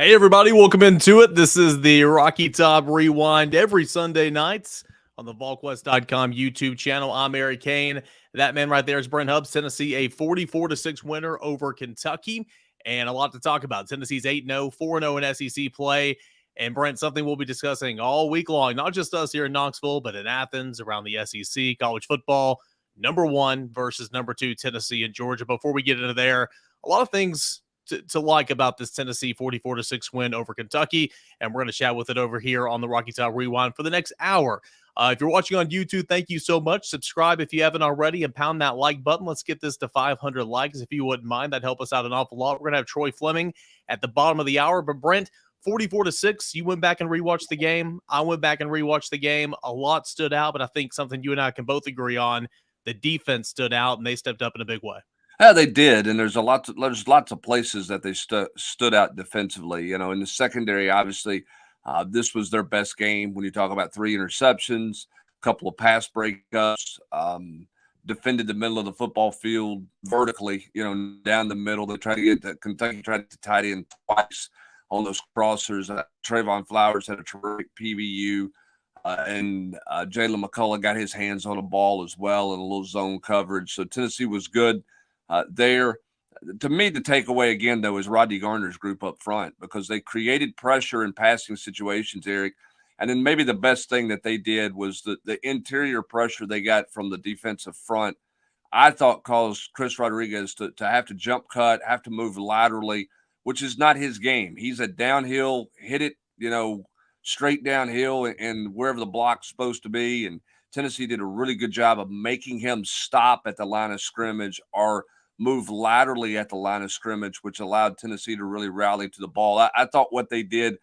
Hey, everybody, welcome into it. This is the Rocky Top Rewind every Sunday nights on the VolQuest.com YouTube channel. I'm Eric Kane. That man right there is Brent Hubbs. Tennessee, a 44-6 winner over Kentucky, and a lot to talk about. Tennessee's 8-0, 4-0 in SEC play, and Brent, something we'll be discussing all week long, not just us here in Knoxville, but in Athens, around the SEC, college football, number 1 versus number 2, Tennessee and Georgia. Before we get into there, a lot of things to like about this Tennessee 44-6 win over Kentucky, and we're going to chat with it over here on the Rocky Top Rewind for the next hour. If you're watching on YouTube, thank you so much. Subscribe if you haven't already, and pound that like button. Let's get this to 500 likes if you wouldn't mind. That'd help us out an awful lot. We're going to have Troy Fleming at the bottom of the hour, but Brent, 44-6, you went back and rewatched the game. I went back and rewatched the game. A lot stood out, but I think something you and I can both agree on, the defense stood out, and they stepped up in a big way. Yeah, they did, and there's lots of places that they stood out defensively. You know, in the secondary, obviously, this was their best game. When you talk about 3 interceptions, a couple of pass breakups, defended the middle of the football field vertically. You know, down the middle. They tried to get the Kentucky tried to tie it in twice on those crossers. Trayvon Flowers had a terrific PBU. And Jalen McCullough got his hands on a ball as well in a little zone coverage. So Tennessee was good there. To me, the takeaway again, though, is Rodney Garner's group up front, because they created pressure in passing situations, Eric. And then maybe the best thing that they did was the interior pressure they got from the defensive front, I thought caused Chris Rodriguez to have to jump cut, have to move laterally, which is not his game. He's a downhill, hit it, straight downhill and wherever the block's supposed to be. And Tennessee did a really good job of making him stop at the line of scrimmage or move laterally at the line of scrimmage, which allowed Tennessee to really rally to the ball. I thought what they did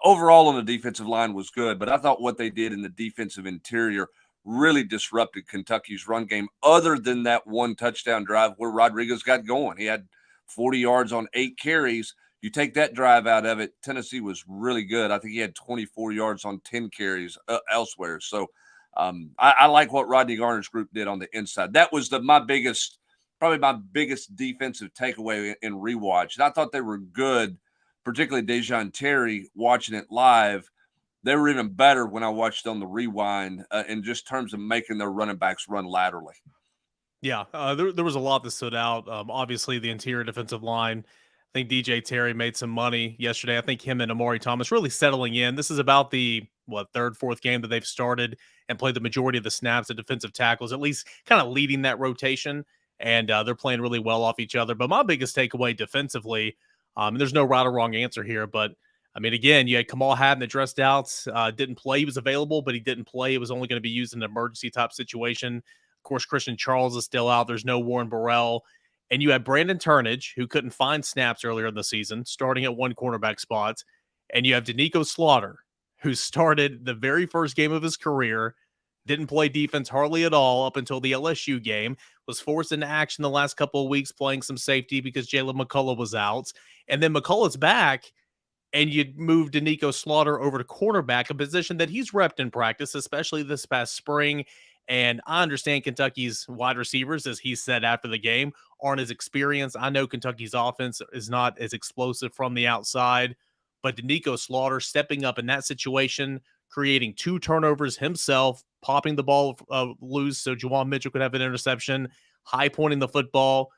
overall on the defensive line was good, but I thought what they did in the defensive interior really disrupted Kentucky's run game, other than that one touchdown drive where Rodriguez got going. He had 40 yards on 8 carries. You take that drive out of it, Tennessee was really good. I think he had 24 yards on 10 carries elsewhere. So I like what Rodney Garner's group did on the inside. That was probably my biggest defensive takeaway in rewatch. And I thought they were good, particularly Dejon Terry, watching it live. They were even better when I watched on the rewind in just terms of making their running backs run laterally. Yeah, there was a lot that stood out. Obviously, the interior defensive line. I think DJ Terry made some money yesterday. I think him and Amari Thomas really settling in. This is about the, third, fourth game that they've started and played the majority of the snaps at defensive tackles, at least kind of leading that rotation. And they're playing really well off each other. But my biggest takeaway defensively, and there's no right or wrong answer here, but I mean, again, you had Kamal Hadden that dressed out, didn't play. He was available, but he didn't play. It was only going to be used in an emergency type situation. Of course, Christian Charles is still out. There's no Warren Burrell. And you had Brandon Turnage, who couldn't find snaps earlier in the season, starting at one cornerback spot. And you have Danico Slaughter, who started the very first game of his career, didn't play defense hardly at all up until the LSU game, was forced into action the last couple of weeks playing some safety because Jalen McCullough was out. And then McCullough's back, and you moved Danico Slaughter over to cornerback, a position that he's repped in practice, especially this past spring. And I understand Kentucky's wide receivers, as he said after the game, aren't as experienced. I know Kentucky's offense is not as explosive from the outside, but Danico Slaughter stepping up in that situation, creating 2 turnovers himself, popping the ball loose so Juwan Mitchell could have an interception, high pointing the football,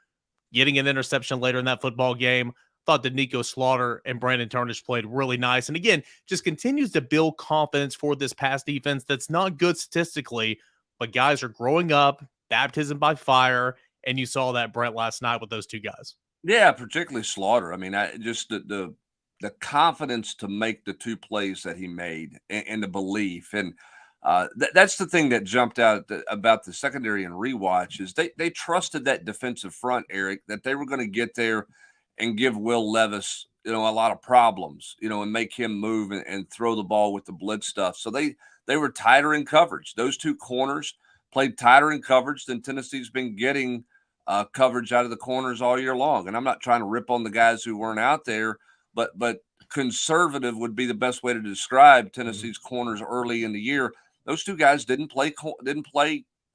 getting an interception later in that football game. Thought that Danico Slaughter and Brandon Turnage played really nice. And again, just continues to build confidence for this pass defense that's not good statistically, but guys are growing up, baptism by fire, and you saw that, Brent, last night with those 2 guys. Yeah, particularly Slaughter. I mean, just the confidence to make the 2 plays that he made, and the belief. And that's the thing that jumped out about the secondary and rewatch is they trusted that defensive front, Eric, that they were going to get there and give Will Levis, a lot of problems, and make him move and throw the ball with the blitz stuff. So they were tighter in coverage. Those 2 corners played tighter in coverage than Tennessee's been getting coverage out of the corners all year long. And I'm not trying to rip on the guys who weren't out there, but conservative would be the best way to describe Tennessee's corners early in the year. Those 2 guys didn't play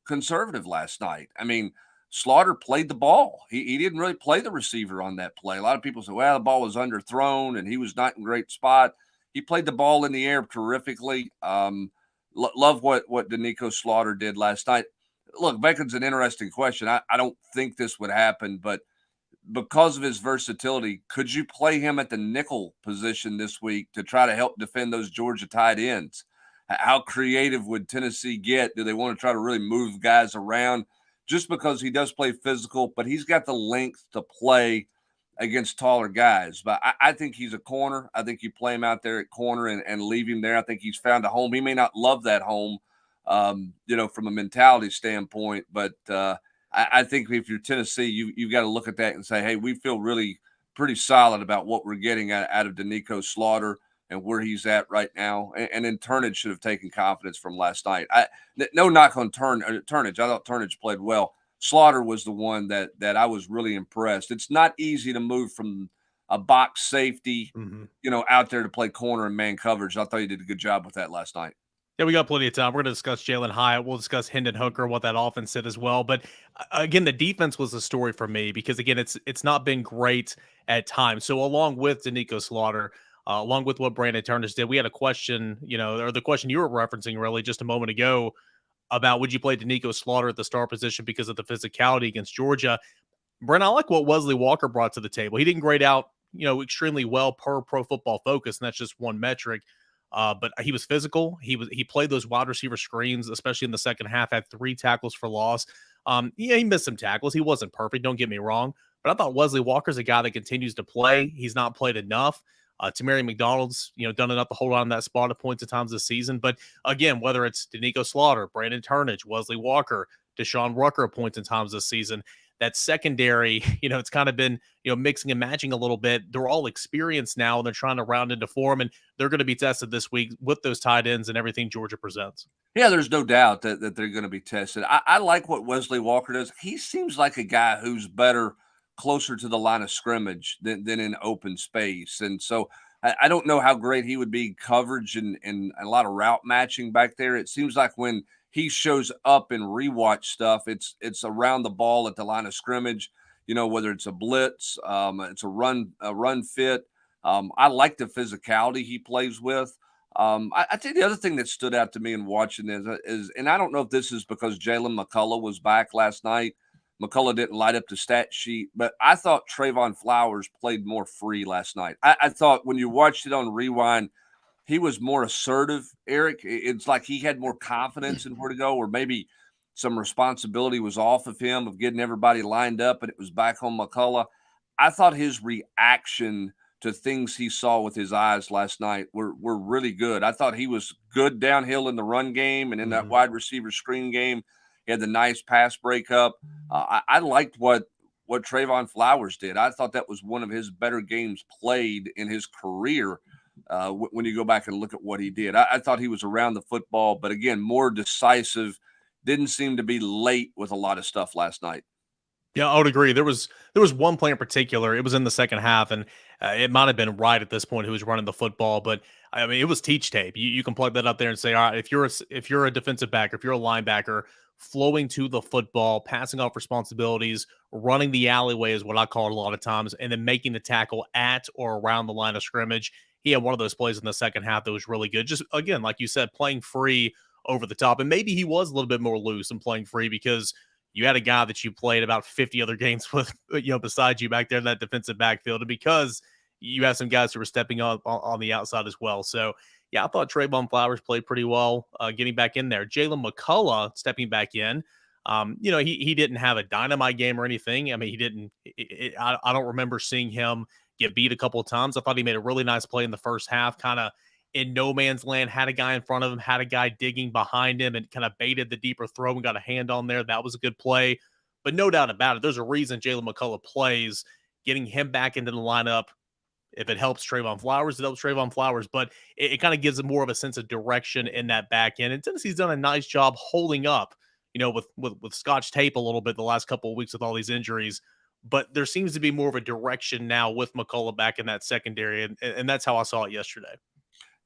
conservative last night. I mean, Slaughter played the ball. He didn't really play the receiver on that play. A lot of people say, well, the ball was underthrown and he was not in great spot. He played the ball in the air terrifically. Love what Danico Slaughter did last night. Look, Beckham's an interesting question. I don't think this would happen, but because of his versatility, could you play him at the nickel position this week to try to help defend those Georgia tight ends? How creative would Tennessee get? Do they want to try to really move guys around? Just because he does play physical, but he's got the length to play against taller guys. But I think he's a corner. I think you play him out there at corner and leave him there. I think he's found a home. He may not love that home, from a mentality standpoint, but I think if you're Tennessee, you've got to look at that and say, hey, we feel really pretty solid about what we're getting out of Danico Slaughter and where he's at right now. And then Turnage should have taken confidence from last night. No knock on Turnage. I thought Turnage played well. Slaughter was the one that I was really impressed. It's not easy to move from a box safety, out there to play corner and man coverage. I thought he did a good job with that last night. Yeah, we got plenty of time. We're going to discuss Jalen Hyatt. We'll discuss Hendon Hooker, what that offense did as well. But again, the defense was the story for me because, again, it's not been great at times. So along with Danico Slaughter, along with what Brandon Turnage did, we had a question, or the question you were referencing really just a moment ago about would you play Danico Slaughter at the star position because of the physicality against Georgia. Brent, I like what Wesley Walker brought to the table. He didn't grade out, extremely well per Pro Football Focus, and that's just one metric. But he was physical. He played those wide receiver screens, especially in the second half, had 3 tackles for loss. He missed some tackles. He wasn't perfect, don't get me wrong. But I thought Wesley Walker's a guy that continues to play. He's not played enough. Tamari McDonald's, done enough to hold on to that spot at points at times this season. But again, whether it's Danico Slaughter, Brandon Turnage, Wesley Walker, Deshaun Rucker at points and times this season, that secondary, it's kind of been, mixing and matching a little bit. They're all experienced now, and they're trying to round into form, and they're going to be tested this week with those tight ends and everything Georgia presents. Yeah, there's no doubt that they're going to be tested. I like what Wesley Walker does. He seems like a guy who's better closer to the line of scrimmage than in open space. And so I don't know how great he would be coverage and a lot of route matching back there. It seems like when he shows up in rewatch stuff, it's around the ball at the line of scrimmage, whether it's a blitz, it's a run fit. I like the physicality he plays with. I think the other thing that stood out to me in watching this is, and I don't know if this is because Jalen McCullough was back last night. McCullough didn't light up the stat sheet, but I thought Trayvon Flowers played more free last night. I thought when you watched it on rewind, he was more assertive, Eric. It's like he had more confidence in where to go, or maybe some responsibility was off of him of getting everybody lined up, and it was back on McCullough. I thought his reaction to things he saw with his eyes last night were really good. I thought he was good downhill in the run game and in that wide receiver screen game. He had the nice pass breakup. I liked what Trayvon Flowers did. I thought that was one of his better games played in his career when you go back and look at what he did. I thought he was around the football, but again, more decisive. Didn't seem to be late with a lot of stuff last night. Yeah, I would agree. There was one play in particular. It was in the second half, and it might have been right at this point who was running the football. But I mean, it was teach tape. You can plug that up there and say, all right, if you're a defensive back, if you're a linebacker, flowing to the football, passing off responsibilities, running the alleyway is what I call it a lot of times, and then making the tackle at or around the line of scrimmage. He had one of those plays in the second half that was really good. Just again, like you said, playing free over the top, and maybe he was a little bit more loose and playing free because you had a guy that you played about 50 other games with, beside you back there in that defensive backfield, and because you have some guys who were stepping up on the outside as well. So, yeah, I thought Trayvon Flowers played pretty well getting back in there. Jalen McCullough stepping back in. He didn't have a dynamite game or anything. I mean, he didn't. I don't remember seeing him get beat a couple of times. I thought he made a really nice play in the first half, kind of in no man's land, had a guy in front of him, had a guy digging behind him, and kind of baited the deeper throw and got a hand on there. That was a good play. But no doubt about it, there's a reason Jalen McCullough plays. Getting him back into the lineup, if it helps Trayvon Flowers, it helps Trayvon Flowers. But it kind of gives him more of a sense of direction in that back end. And Tennessee's done a nice job holding up, with Scotch tape a little bit the last couple of weeks with all these injuries. But there seems to be more of a direction now with McCullough back in that secondary. And that's how I saw it yesterday.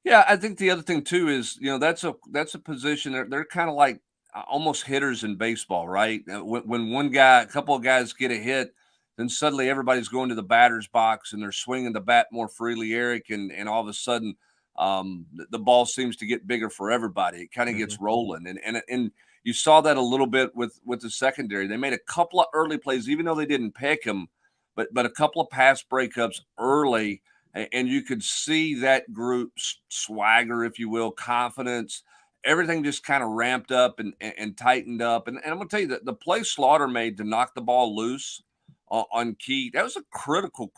Yeah, I think the other thing too is, that's a position they're kind of like almost hitters in baseball, right? When one guy, a couple of guys get a hit, then suddenly everybody's going to the batter's box and they're swinging the bat more freely, Eric, and all of a sudden the ball seems to get bigger for everybody. It kind of Mhm. gets rolling, and you saw that a little bit with the secondary. They made a couple of early plays, even though they didn't pick them, but a couple of pass breakups early, and you could see that group's swagger, if you will, confidence. Everything just kind of ramped up and tightened up. And I'm going to tell you that the play Slaughter made to knock the ball loose on key, that was a critical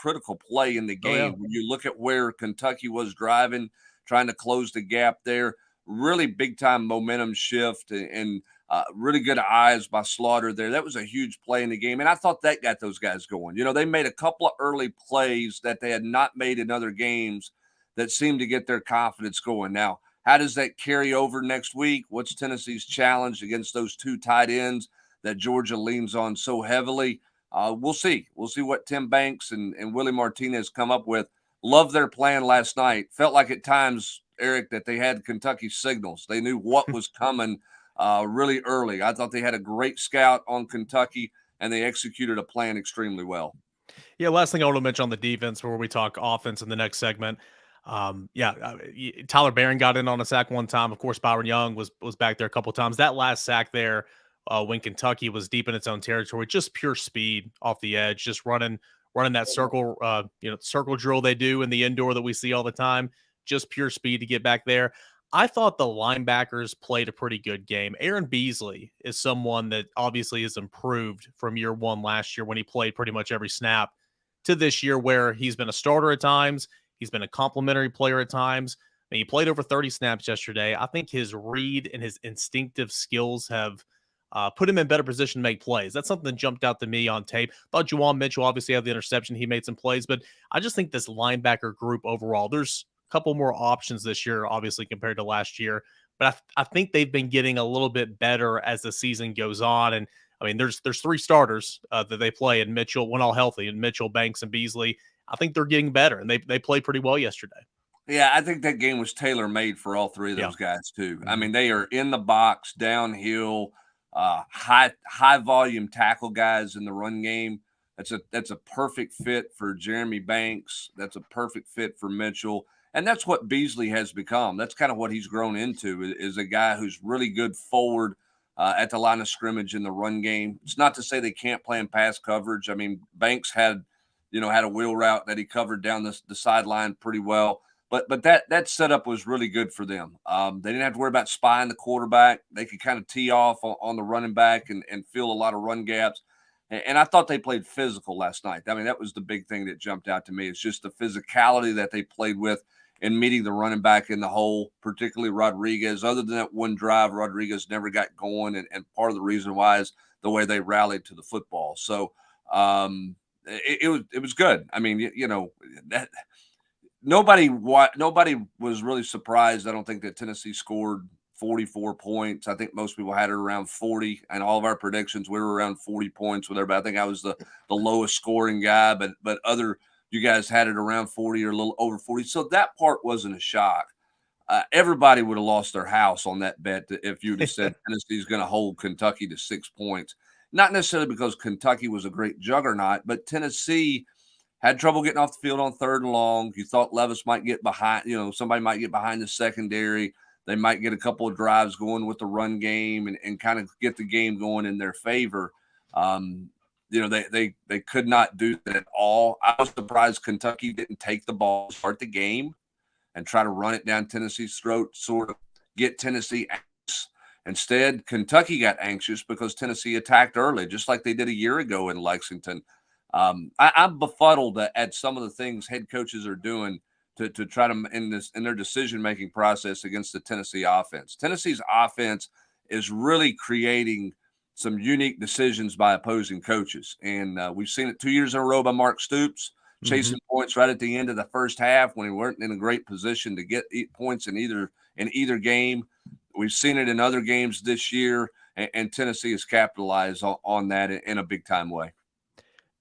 play in the Oh yeah. game. When you look at where Kentucky was driving, trying to close the gap there, really big time momentum shift and really good eyes by Slaughter there. That was a huge play in the game. And I thought that got those guys going. You know, they made a couple of early plays that they had not made in other games that seemed to get their confidence going. Now, how does that carry over next week? What's Tennessee's challenge against those two tight ends that Georgia leans on so heavily? We'll see. We'll see what Tim Banks and Willie Martinez come up with. Love their plan last night. Felt like at times, Eric, that they had Kentucky signals. They knew what was coming really early. I thought they had a great scout on Kentucky, and they executed a plan extremely well. Yeah, last thing I want to mention on the defense before we talk offense in the next segment. Tyler Barron got in on a sack one time. Of course, Byron Young was back there a couple times. That last sack there, when Kentucky was deep in its own territory, just pure speed off the edge, just running that circle, circle drill they do in the indoor that we see all the time. Just pure speed to get back there. I thought the linebackers played a pretty good game. Aaron Beasley is someone that obviously has improved from year one last year when he played pretty much every snap to this year where he's been a starter at times. He's been a complimentary player at times. I mean, he played over 30 snaps yesterday. I think his read and his instinctive skills have put him in better position to make plays. That's something that jumped out to me on tape. Thought Juwan Mitchell obviously had the interception. He made some plays, but I just think this linebacker group overall, there's a couple more options this year, obviously, compared to last year. But I think they've been getting a little bit better as the season goes on. And I mean, there's three starters that they play, and Mitchell, when all healthy, and Mitchell, Banks, and Beasley. I think they're getting better, and they played pretty well yesterday. Yeah, I think that game was tailor made for all three of Yeah. those guys too. I Mhm. mean, they are in the box, downhill, high volume tackle guys in the run game. That's a perfect fit for Jeremy Banks. That's a perfect fit for Mitchell, and that's what Beasley has become. That's kind of what he's grown into is a guy who's really good forward at the line of scrimmage in the run game. It's not to say they can't play in pass coverage. I mean, Banks had a wheel route that he covered down the sideline pretty well. But that setup was really good for them. They didn't have to worry about spying the quarterback. They could kind of tee off on the running back and fill a lot of run gaps. And I thought they played physical last night. I mean, that was the big thing that jumped out to me. It's just the physicality that they played with in meeting the running back in the hole, particularly Rodriguez. Other than that one drive, Rodriguez never got going. And part of the reason why is the way they rallied to the football. So it was good. I mean, that nobody was really surprised. I don't think that Tennessee scored 44 points. I think most people had it around 40, and all of our predictions we were around 40 points with everybody. I think I was the lowest scoring guy, but other you guys had it around 40 or a little over 40. So that part wasn't a shock. Everybody would have lost their house on that bet if you'd have said Tennessee's going to hold Kentucky to 6 points. Not necessarily because Kentucky was a great juggernaut, but Tennessee had trouble getting off the field on 3rd and long. You thought Levis might get behind, somebody might get behind the secondary. They might get a couple of drives going with the run game and kind of get the game going in their favor. They could not do that at all. I was surprised Kentucky didn't take the ball, start the game, and try to run it down Tennessee's throat, sort of get Tennessee anxious. Instead, Kentucky got anxious because Tennessee attacked early, just like they did a year ago in Lexington. I'm befuddled at some of the things head coaches are doing to try to in their decision making process against the Tennessee offense. Tennessee's offense is really creating some unique decisions by opposing coaches, and we've seen it 2 years in a row by Mark Stoops chasing points right at the end of the first half when he weren't in a great position to get points in either game. We've seen it in other games this year, and Tennessee has capitalized on that in a big time way.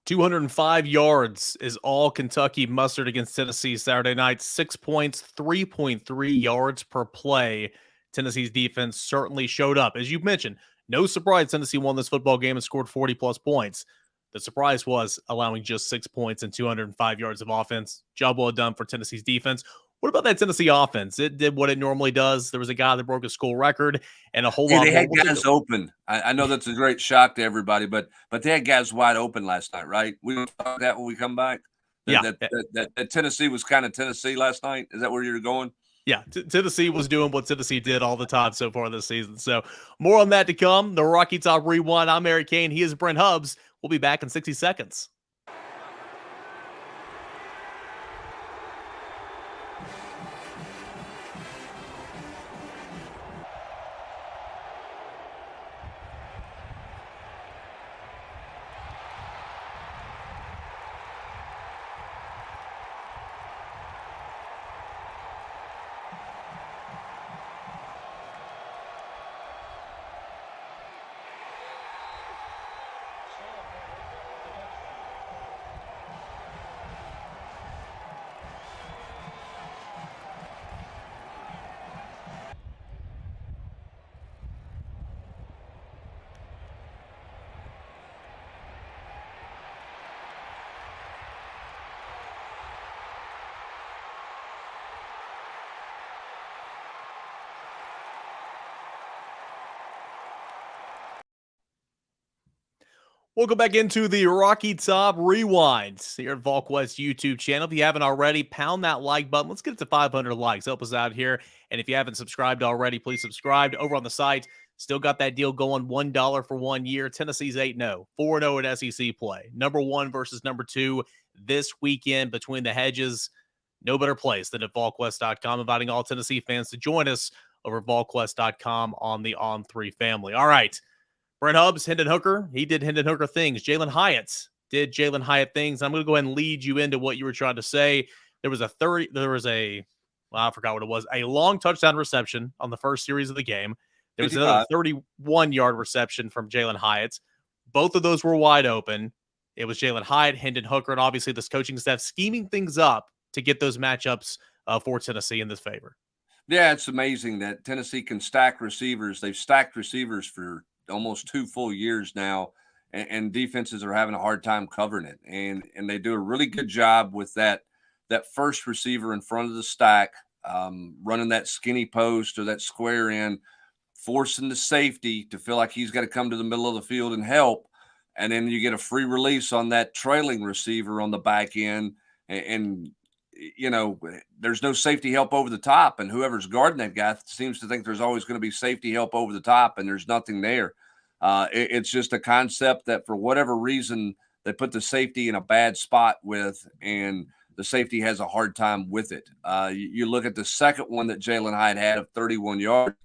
205 yards is all Kentucky mustered against Tennessee Saturday night. 6 points, 3.3 yards per play. Tennessee's defense certainly showed up. As you mentioned, no surprise Tennessee won this football game and scored 40-plus points. The surprise was allowing just 6 points and 205 yards of offense. Job well done for Tennessee's defense. What about that Tennessee offense? It did what it normally does. There was a guy that broke a school record and a whole Hey, lot they more. had guys open. I know that's a great shock to everybody, but they had guys wide open last night, right? We don't talk that when we come back. Yeah. That Tennessee was kind of Tennessee last night. Is that where you're going? Yeah, Tennessee was doing what Tennessee did all the time so far this season. So more on that to come. The Rocky Top Rewind. I'm Eric Kane. He is Brent Hubbs. We'll be back in 60 seconds. Welcome back into the Rocky Top Rewind here at VolQuest YouTube channel. If you haven't already, pound that like button. Let's get it to 500 likes. Help us out here. And if you haven't subscribed already, please subscribe. Over on the site, still got that deal going, $1 for 1 year. Tennessee's 8-0, 4-0 at SEC play. Number 1 versus number 2 this weekend between the hedges. No better place than at VolQuest.com, inviting all Tennessee fans to join us over at VolQuest.com on the On3 family. All right. Brent Hubbs, Hendon Hooker, he did Hendon Hooker things. Jalen Hyatt did Jalen Hyatt things. I'm going to go ahead and lead you into what you were trying to say. Well, I forgot what it was, a long touchdown reception on the first series of the game. There was 55. another 31-yard reception from Jalen Hyatt. Both of those were wide open. It was Jalen Hyatt, Hendon Hooker, and obviously this coaching staff scheming things up to get those matchups for Tennessee in this favor. Yeah, it's amazing that Tennessee can stack receivers. They've stacked receivers for almost 2 full years now, and defenses are having a hard time covering it. And they do a really good job with that first receiver in front of the stack, running that skinny post or that square in, forcing the safety to feel like he's got to come to the middle of the field and help. And then you get a free release on that trailing receiver on the back end. And you know, there's no safety help over the top, and whoever's guarding that guy seems to think there's always going to be safety help over the top, and there's nothing there. It's just a concept that for whatever reason they put the safety in a bad spot with, and the safety has a hard time with it. You look at the second one that Jalen Hyatt had of 31 yards.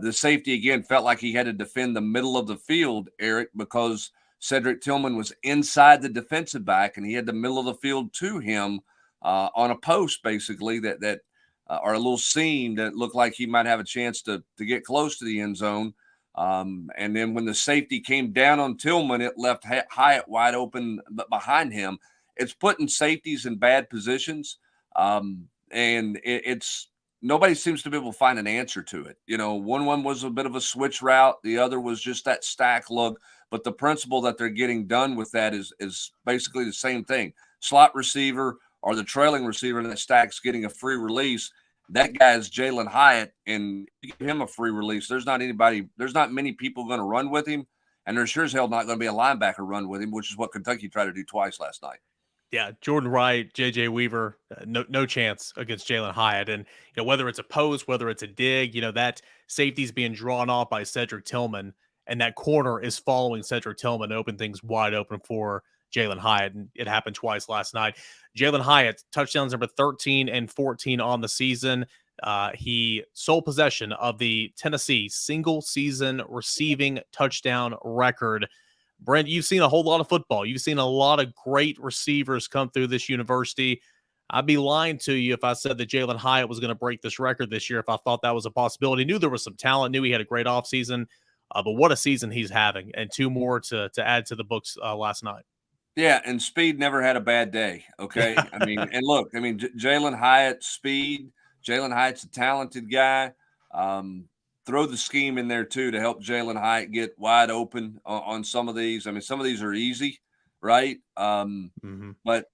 The safety, again, felt like he had to defend the middle of the field, Eric, because Cedric Tillman was inside the defensive back, and he had the middle of the field to him on a post, basically, that or a little seam that looked like he might have a chance to get close to the end zone. And then when the safety came down on Tillman, it left Hyatt wide open behind him. It's putting safeties in bad positions, and it's nobody seems to be able to find an answer to it. You know, one was a bit of a switch route. The other was just that stack look. But the principle that they're getting done with that is basically the same thing. Slot receiver or the trailing receiver that stack's getting a free release. That guy is Jalen Hyatt, and you give him a free release. There's not many people going to run with him, and there's sure as hell not going to be a linebacker run with him, which is what Kentucky tried to do twice last night. Yeah, Jordan Wright, J.J. Weaver, no chance against Jalen Hyatt. And, whether it's a post, whether it's a dig, that safety's being drawn off by Cedric Tillman, and that corner is following Cedric Tillman to open things wide open for Jalen Hyatt, and it happened twice last night. Jalen Hyatt, touchdowns number 13 and 14 on the season. He sole possession of the Tennessee single-season receiving touchdown record. Brent, you've seen a whole lot of football. You've seen a lot of great receivers come through this university. I'd be lying to you if I said that Jalen Hyatt was going to break this record this year if I thought that was a possibility. Knew there was some talent, knew he had a great offseason, but what a season he's having, and 2 more to add to the books last night. Yeah, and speed never had a bad day, okay? I mean, and look, Jalen Hyatt, speed. Jalen Hyatt's a talented guy. throw the scheme in there too to help Jalen Hyatt get wide open on some of these. I mean, some of these are easy, right? But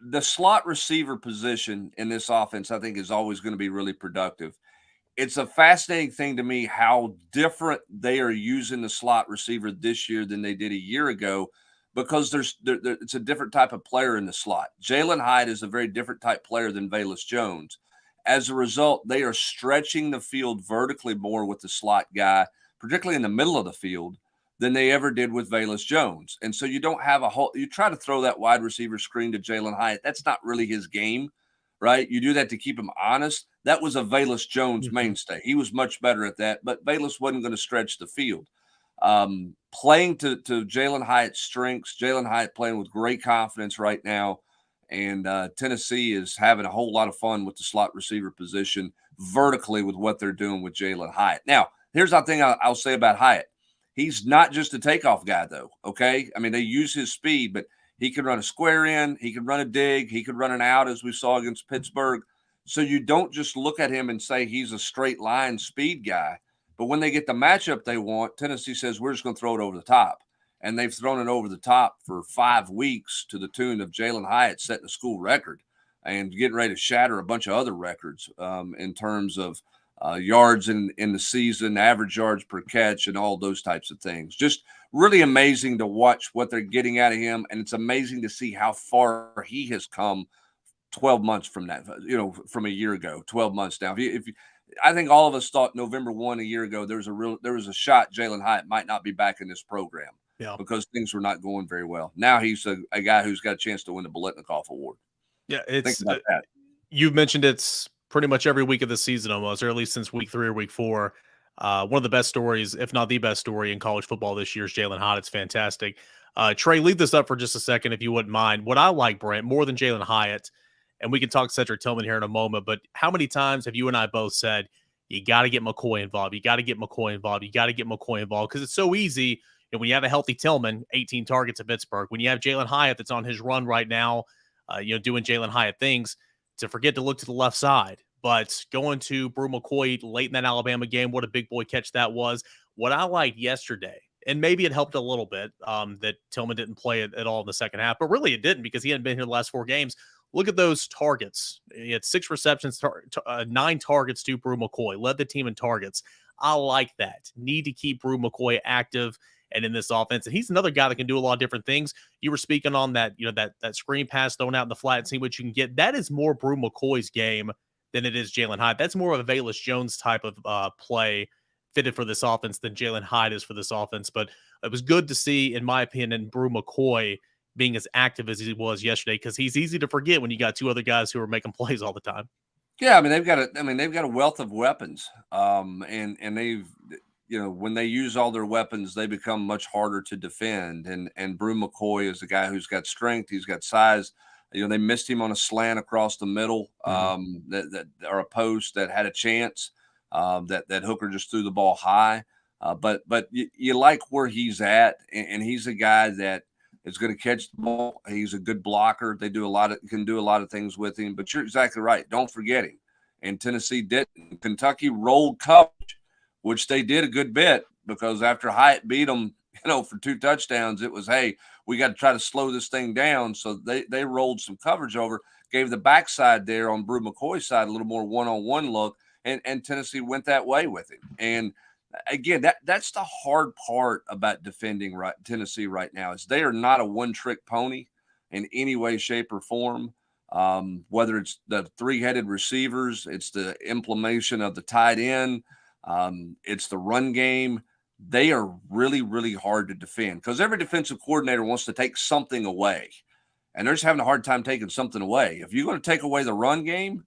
the slot receiver position in this offense, I think, is always going to be really productive. It's a fascinating thing to me how different they are using the slot receiver this year than they did a year ago, because it's a different type of player in the slot. Jalen Hyatt is a very different type player than Velus Jones. As a result, they are stretching the field vertically more with the slot guy, particularly in the middle of the field, than they ever did with Velus Jones. And so you don't have you try to throw that wide receiver screen to Jalen Hyatt. That's not really his game, right? You do that to keep him honest. That was a Velus Jones mainstay. He was much better at that, but Velus wasn't going to stretch the field. Playing to Jalen Hyatt's strengths, Jalen Hyatt playing with great confidence right now. And Tennessee is having a whole lot of fun with the slot receiver position vertically with what they're doing with Jalen Hyatt. Now, here's the thing I'll say about Hyatt. He's not just a takeoff guy, though, okay? I mean, they use his speed, but he can run a square in, he can run a dig, he can run an out, as we saw against Pittsburgh. So you don't just look at him and say he's a straight line speed guy. But when they get the matchup they want, Tennessee says, we're just going to throw it over the top. And they've thrown it over the top for 5 weeks to the tune of Jalen Hyatt setting a school record and getting ready to shatter a bunch of other records in terms of yards in the season, average yards per catch, and all those types of things. Just really amazing to watch what they're getting out of him. And it's amazing to see how far he has come 12 months from that, from a year ago, 12 months now. I think all of us thought November 1 a year ago, there was a shot Jalen Hyatt might not be back in this program. Yeah, because things were not going very well. Now he's a guy who's got a chance to win the Biletnikoff Award. Yeah, it's you've mentioned it's pretty much every week of the season almost, or at least since week 3 or week 4. One of the best stories, if not the best story in college football this year is Jalen Hyatt. It's fantastic. Trey, leave this up for just a second if you wouldn't mind. What I like, Brent, more than Jalen Hyatt, and we can talk Cedric Tillman here in a moment, but how many times have you and I both said, you got to get McCoy involved, you got to get McCoy involved, you got to get McCoy involved, because it's so easy. And when you have a healthy Tillman, 18 targets at Pittsburgh, when you have Jalen Hyatt that's on his run right now, doing Jalen Hyatt things, to forget to look to the left side. But going to Brew McCoy late in that Alabama game, what a big boy catch that was. What I liked yesterday, and maybe it helped a little bit that Tillman didn't play it at all in the second half, but really it didn't because he hadn't been here the last 4 games. Look at those targets. He had 6 receptions, 9 targets to Brew McCoy, led the team in targets. I like that. Need to keep Brew McCoy active and in this offense. And he's another guy that can do a lot of different things. You were speaking on that, that screen pass thrown out in the flat and see what you can get. That is more Brew McCoy's game than it is Jalen Hyatt. That's more of a Velus Jones type of play fitted for this offense than Jalen Hyatt is for this offense. But it was good to see, in my opinion, Brew McCoy being as active as he was yesterday, because he's easy to forget when you got 2 other guys who are making plays all the time. Yeah, I mean they've got a wealth of weapons, and they've when they use all their weapons, they become much harder to defend. And Brew McCoy is a guy who's got strength, he's got size. They missed him on a slant across the middle, that or a post that had a chance. That Hooker just threw the ball high, but you like where he's at, and he's a guy that is going to catch the ball. He's a good blocker. They can do a lot of things with him. But you're exactly right. Don't forget him. And Tennessee didn't. Kentucky rolled coverage, which they did a good bit, because after Hyatt beat them, for 2 touchdowns, it was, hey, we got to try to slow this thing down. So they rolled some coverage over, gave the backside there on Brew McCoy's side a little more one-on-one look, and Tennessee went that way with him. And again, that's the hard part about defending Tennessee right now, is they are not a one-trick pony in any way, shape, or form. Whether it's the 3-headed receivers, it's the implementation of the tight end, it's the run game. They are really, really hard to defend, because every defensive coordinator wants to take something away, and they're just having a hard time taking something away. If you're going to take away the run game,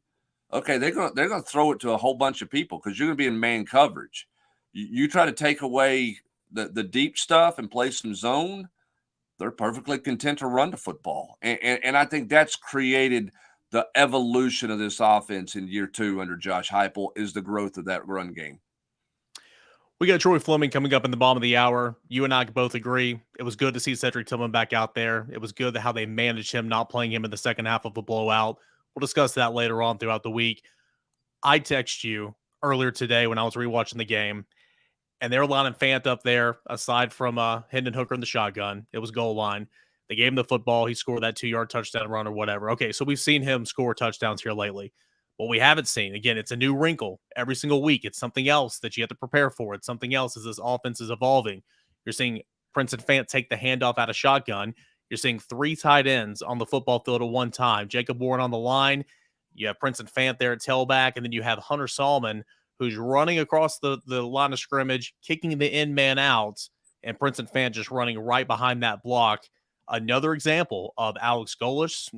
okay, they're going to throw it to a whole bunch of people, because you're going to be in man coverage. You try to take away the deep stuff and play some zone, they're perfectly content to run the football. And I think that's created the evolution of this offense in year 2 under Josh Heupel, is the growth of that run game. We got Troy Fleming coming up in the bottom of the hour. You and I both agree. It was good to see Cedric Tillman back out there. It was good how they managed him, not playing him in the second half of a blowout. We'll discuss that later on throughout the week. I text you earlier today when I was rewatching the game, and they were lining Fant up there. Aside from Hendon Hooker in the shotgun, it was goal line. They gave him the football. He scored that 2-yard touchdown run or whatever. Okay, so we've seen him score touchdowns here lately. What we haven't seen, again, it's a new wrinkle every single week. It's something else that you have to prepare for. It's something else as this offense is evolving. You're seeing Princeton Fant take the handoff out of shotgun. You're seeing 3 tight ends on the football field at one time. Jacob Warren on the line. You have Princeton Fant there at tailback, and then you have Hunter Salmon, who's running across the line of scrimmage, kicking the end man out, and Princeton Fant just running right behind that block. Another example of Alex Golesh.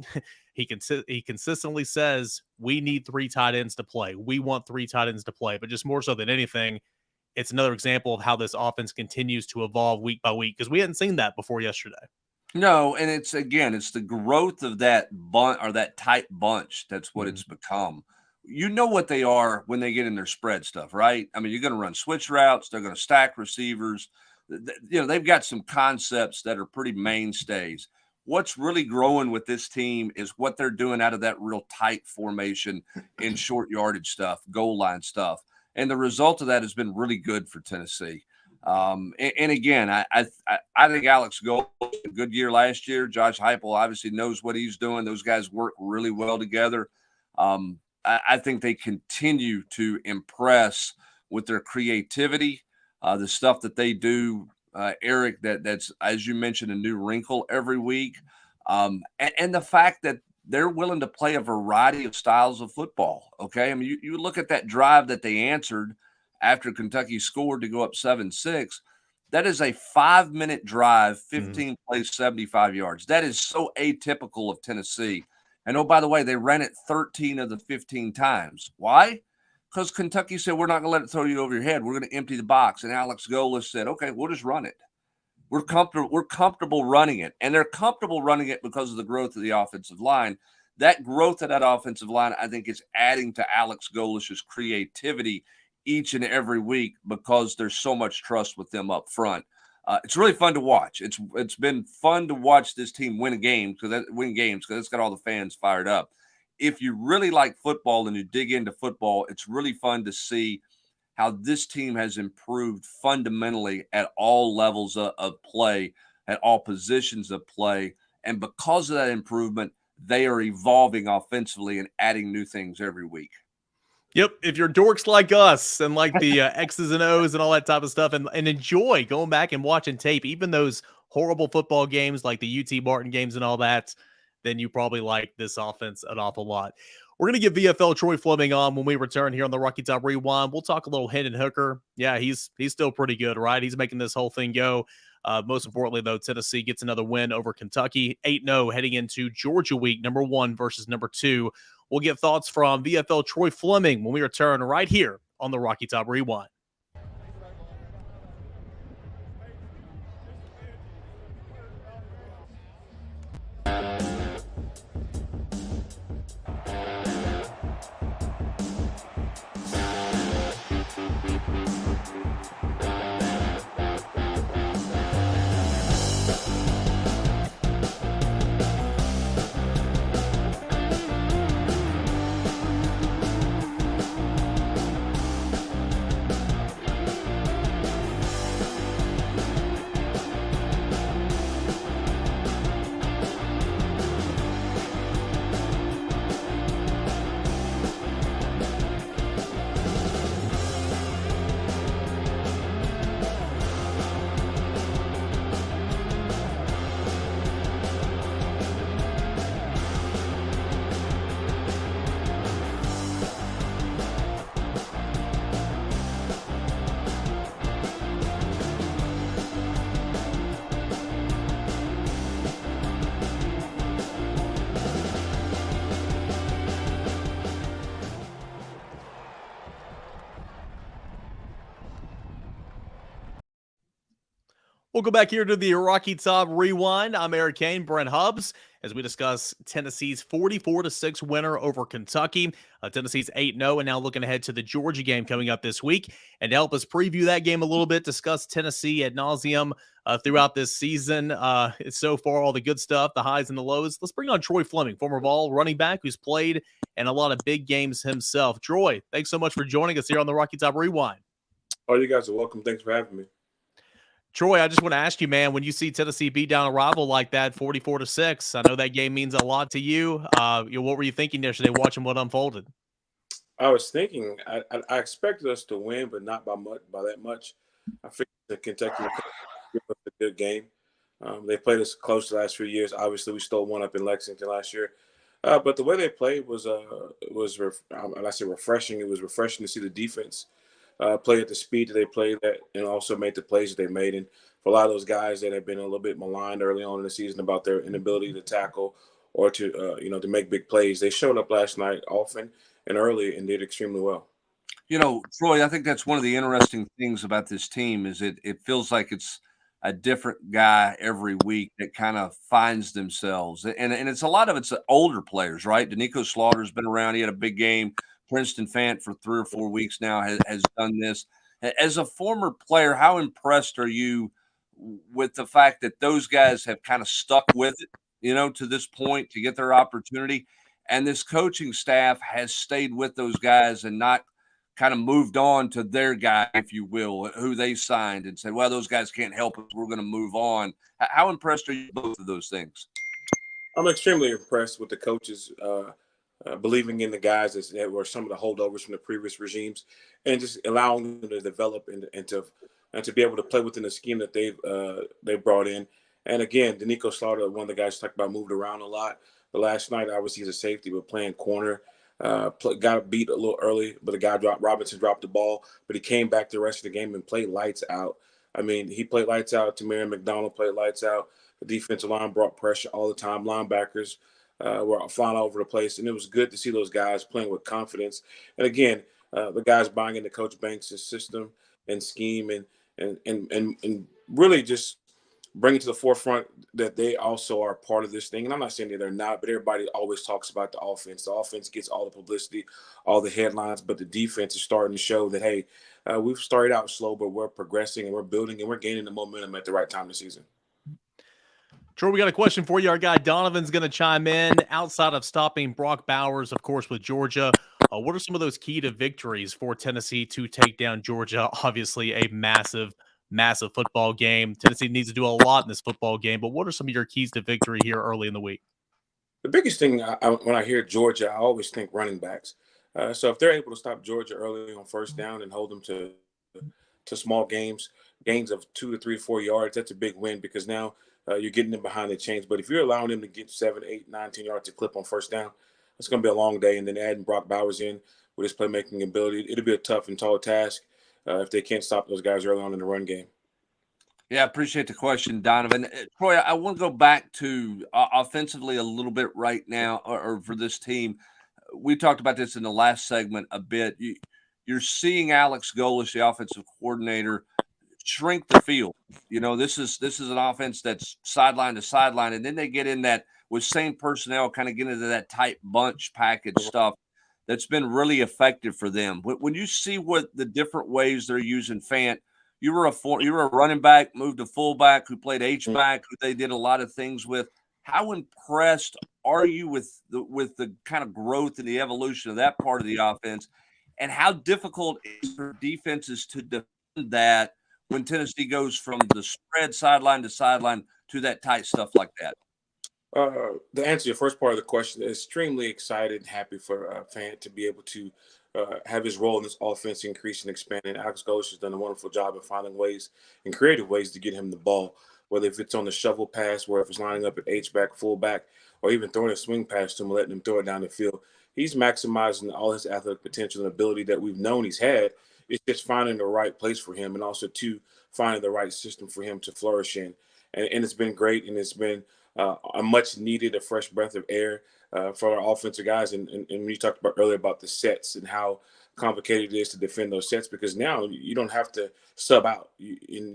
He consistently says, we need 3 tight ends to play. We want 3 tight ends to play. But just more so than anything, it's another example of how this offense continues to evolve week by week, because we hadn't seen that before yesterday. No, and it's the growth of that bunch or that tight bunch. That's what it's become. You know what they are when they get in their spread stuff, right? I mean, you're going to run switch routes. They're going to stack receivers. They've got some concepts that are pretty mainstays. What's really growing with this team is what they're doing out of that real tight formation in short yardage stuff, goal line stuff. And the result of that has been really good for Tennessee. And again, I think Alex Gold had a good year last year. Josh Heupel obviously knows what he's doing. Those guys work really well together. I think they continue to impress with their creativity, the stuff that they do, Eric, that's, as you mentioned, a new wrinkle every week. And the fact that they're willing to play a variety of styles of football. Okay. I mean, you look at that drive that they answered after Kentucky scored to go up 7-6. That is a 5-minute drive, 15 plays, 75 yards. That is so atypical of Tennessee. And oh, by the way, they ran it 13 of the 15 times. Why? Because Kentucky said, we're not going to let it throw you over your head. We're going to empty the box. And Alex Golesh said, okay, we'll just run it. We're comfortable running it. And they're comfortable running it because of the growth of the offensive line. That growth of that offensive line, I think, is adding to Alex Golesh's creativity each and every week because there's so much trust with them up front. It's really fun to watch. It's been fun to watch this team win games because it's got all the fans fired up. If you really like football and you dig into football, it's really fun to see how this team has improved fundamentally at all levels of play, at all positions of play. And because of that improvement, they are evolving offensively and adding new things every week. Yep. If you're dorks like us and like the X's and O's and all that type of stuff and enjoy going back and watching tape, even those horrible football games like the UT Martin games and all that, then you probably like this offense an awful lot. We're going to get VFL Troy Fleming on when we return here on the Rocky Top Rewind. We'll talk a little Hendon Hooker. Yeah, he's still pretty good, right? He's making this whole thing go. Most importantly, though, Tennessee gets another win over Kentucky, 8-0 heading into Georgia week, number 1 versus number 2. We'll get thoughts from VFL Troy Fleming when we return right here on the Rocky Top Rewind. We'll go back here to the Rocky Top Rewind. I'm Eric Kane, Brent Hubbs, as we discuss Tennessee's 44-6 winner over Kentucky. Tennessee's 8-0 and now looking ahead to the Georgia game coming up this week. And to help us preview that game a little bit, discuss Tennessee ad nauseum throughout this season. So far, all the good stuff, the highs and the lows. Let's bring on Troy Fleming, former Vol running back who's played in a lot of big games himself. Troy, thanks so much for joining us here on the Rocky Top Rewind. Oh, you guys are welcome. Thanks for having me. Troy, I just want to ask you, man, when you see Tennessee beat down a rival like that, 44-6, I know that game means a lot to you. What were you thinking yesterday watching what unfolded? I was thinking I expected us to win, but not by that much. I figured that Kentucky would give us a good game. They played us close the last few years. Obviously, we stole one up in Lexington last year. But the way they played was I say refreshing. It was refreshing to see the defense play at the speed that they played at, and also made the plays that they made. And for a lot of those guys that have been a little bit maligned early on in the season about their inability to tackle or to to make big plays, they showed up last night often and early and did extremely well. Troy, I think that's one of the interesting things about this team is it feels like it's a different guy every week that kind of finds themselves. And it's a lot of it's older players, right? Danico Slaughter's been around. He had a big game. Princeton Fant for 3 or 4 weeks now has done this. As a former player, how impressed are you with the fact that those guys have kind of stuck with it, to this point to get their opportunity? And this coaching staff has stayed with those guys and not kind of moved on to their guy, if you will, who they signed and said, well, those guys can't help us. We're going to move on. How impressed are you with both of those things? I'm extremely impressed with the coaches believing in the guys that were some of the holdovers from the previous regimes and just allowing them to develop and to be able to play within the scheme that they brought in. And again, Danico Slaughter, one of the guys talked about, moved around a lot. But last night, obviously, he's a safety, but playing corner. Got beat a little early, but Robinson dropped the ball, but he came back the rest of the game and played lights out. I mean, he played lights out. Tamarian McDonald played lights out. The defensive line brought pressure all the time. Linebackers were flying all over the place, and it was good to see those guys playing with confidence. And again, the guys buying into Coach Banks' system and scheme, and really just bring it to the forefront that they also are part of this thing. And I'm not saying that they're not, but everybody always talks about the offense. The offense gets all the publicity, all the headlines, but the defense is starting to show that, hey, we've started out slow, but we're progressing and we're building and we're gaining the momentum at the right time of the season. Troy, we got a question for you. Our guy Donovan's going to chime in. Outside of stopping Brock Bowers, of course, with Georgia, what are some of those key to victories for Tennessee to take down Georgia? Obviously, a massive football game. Tennessee needs to do a lot in this football game, but what are some of your keys to victory here early in the week? The biggest thing when I hear Georgia, I always think running backs. So if they're able to stop Georgia early on first down and hold them to small gains of 2 to 3 to 4 yards, that's a big win because now you're getting them behind the chains. But if you're allowing them to get 7, 8, 9, 10 yards to clip on first down, it's going to be a long day. And then adding Brock Bowers in with his playmaking ability, it'll be a tough and tall task if they can't stop those guys early on in the run game. Yeah, I appreciate the question, Donovan. Troy, I want to go back to offensively a little bit right now, or for this team. We talked about this in the last segment a bit. You're seeing Alex Golesh, the offensive coordinator, shrink the field. This is an offense that's sideline to sideline, and then they get in that with same personnel, kind of get into that tight bunch package stuff that's been really effective for them. When you see what the different ways they're using Fant, you were a running back, moved to fullback, who played H-back, who they did a lot of things with. How impressed are you with the kind of growth and the evolution of that part of the offense? And how difficult is for defenses to defend that when Tennessee goes from the spread sideline to sideline to that tight stuff like that? To answer your first part of the question, extremely excited and happy for Fant to be able to have his role in this offense increase and expand. And Alex Golesh has done a wonderful job of finding ways and creative ways to get him the ball, whether if it's on the shovel pass, or if it's lining up at H-back, fullback, or even throwing a swing pass to him and letting him throw it down the field. He's maximizing all his athletic potential and ability that we've known he's had. It's just finding the right place for him and also finding the right system for him to flourish in. And it's been great, and it's been a much needed, a fresh breath of air for our offensive guys. And we talked about earlier about the sets and how complicated it is to defend those sets, because now you don't have to sub out.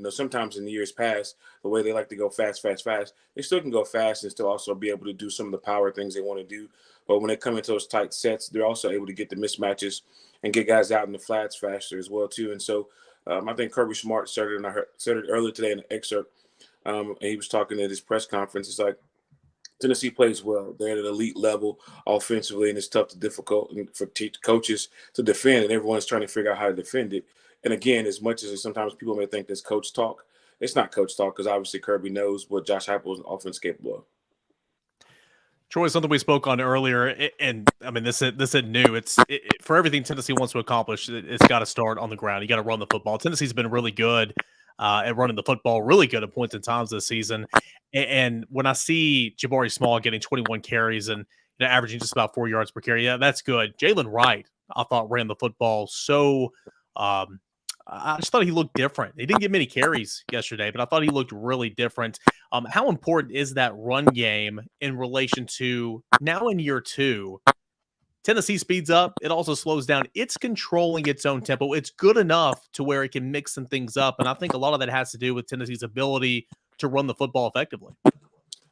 Sometimes in the years past, the way they like to go fast, they still can go fast and still also be able to do some of the power things they want to do. But when they come into those tight sets, they're also able to get the mismatches and get guys out in the flats faster as well too. And so I think Kirby Smart said it earlier today in the excerpt. And he was talking at his press conference. It's like Tennessee plays well. They're at an elite level offensively, and it's tough to difficult for coaches to defend, and everyone's trying to figure out how to defend it. And again, as much as sometimes people may think this coach talk, it's not coach talk, because obviously Kirby knows what Josh Heupel's offense capable of. Troy, something we spoke on earlier, and I mean, this isn't new. For everything Tennessee wants to accomplish, it's got to start on the ground. You got to run the football. Tennessee's been really good at running the football, really good at points and times this season. And when I see Jabari Small getting 21 carries and averaging just about 4 yards per carry, yeah, that's good. Jalen Wright, I thought, ran the football so. I just thought he looked different. He didn't get many carries yesterday, but I thought he looked really different. How important is that run game in relation to now in year two? Tennessee speeds up. It also slows down. It's controlling its own tempo. It's good enough to where it can mix some things up. And I think a lot of that has to do with Tennessee's ability to run the football effectively.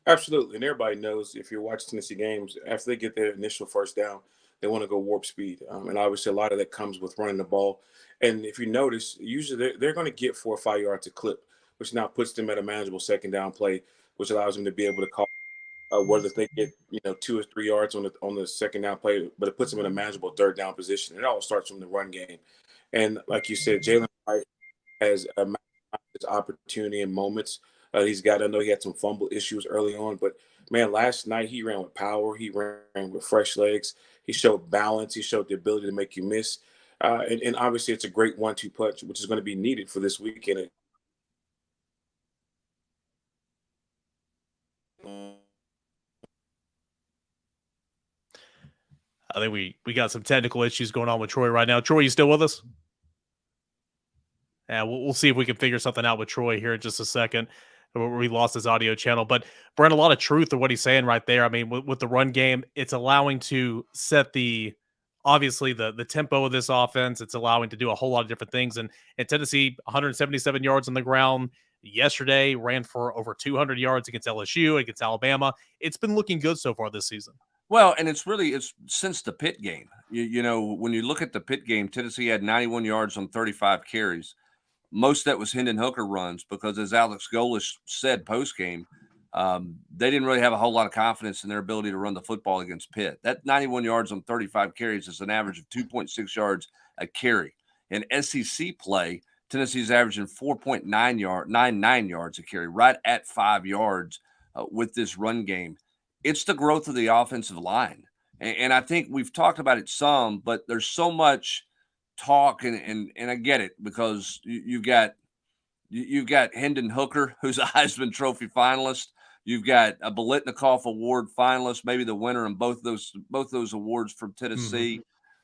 Absolutely. And everybody knows, if you're watching Tennessee games, after they get their initial first down, they want to go warp speed. And obviously a lot of that comes with running the ball. And if you notice, usually they're going to get 4 or 5 yards a clip, which now puts them at a manageable second down play, which allows them to be able to call whether they get 2 or 3 yards on the second down play, but it puts them in a manageable third down position. It all starts from the run game. And like you said, Jalen Wright has a opportunity in moments. He's got, I know he had some fumble issues early on, but man, last night he ran with power. He ran with fresh legs. He showed balance. He showed the ability to make you miss. And obviously it's a great 1-2 punch, which is going to be needed for this weekend. I think we got some technical issues going on with Troy right now. Troy, you still with us? Yeah, we'll see if we can figure something out with Troy here in just a second. We lost his audio channel, but Brent, a lot of truth to what he's saying right there. I mean, with the run game, it's allowing to set obviously the tempo of this offense. It's allowing to do a whole lot of different things. And Tennessee, 177 yards on the ground yesterday, ran for over 200 yards against LSU, against Alabama. It's been looking good so far this season. Well, and it's since the Pitt game. When you look at the Pitt game, Tennessee had 91 yards on 35 carries. Most of that was Hendon Hooker runs because, as Alex Golesh said post-game, they didn't really have a whole lot of confidence in their ability to run the football against Pitt. That 91 yards on 35 carries is an average of 2.6 yards a carry. In SEC play, Tennessee's averaging 4.99 yards a carry, right at 5 yards with this run game. It's the growth of the offensive line. And I think we've talked about it some, but there's so much talk, and I get it, because you've got Hendon Hooker, who's a Heisman Trophy finalist. You've got a Biletnikoff Award finalist, maybe the winner in both those awards from Tennessee.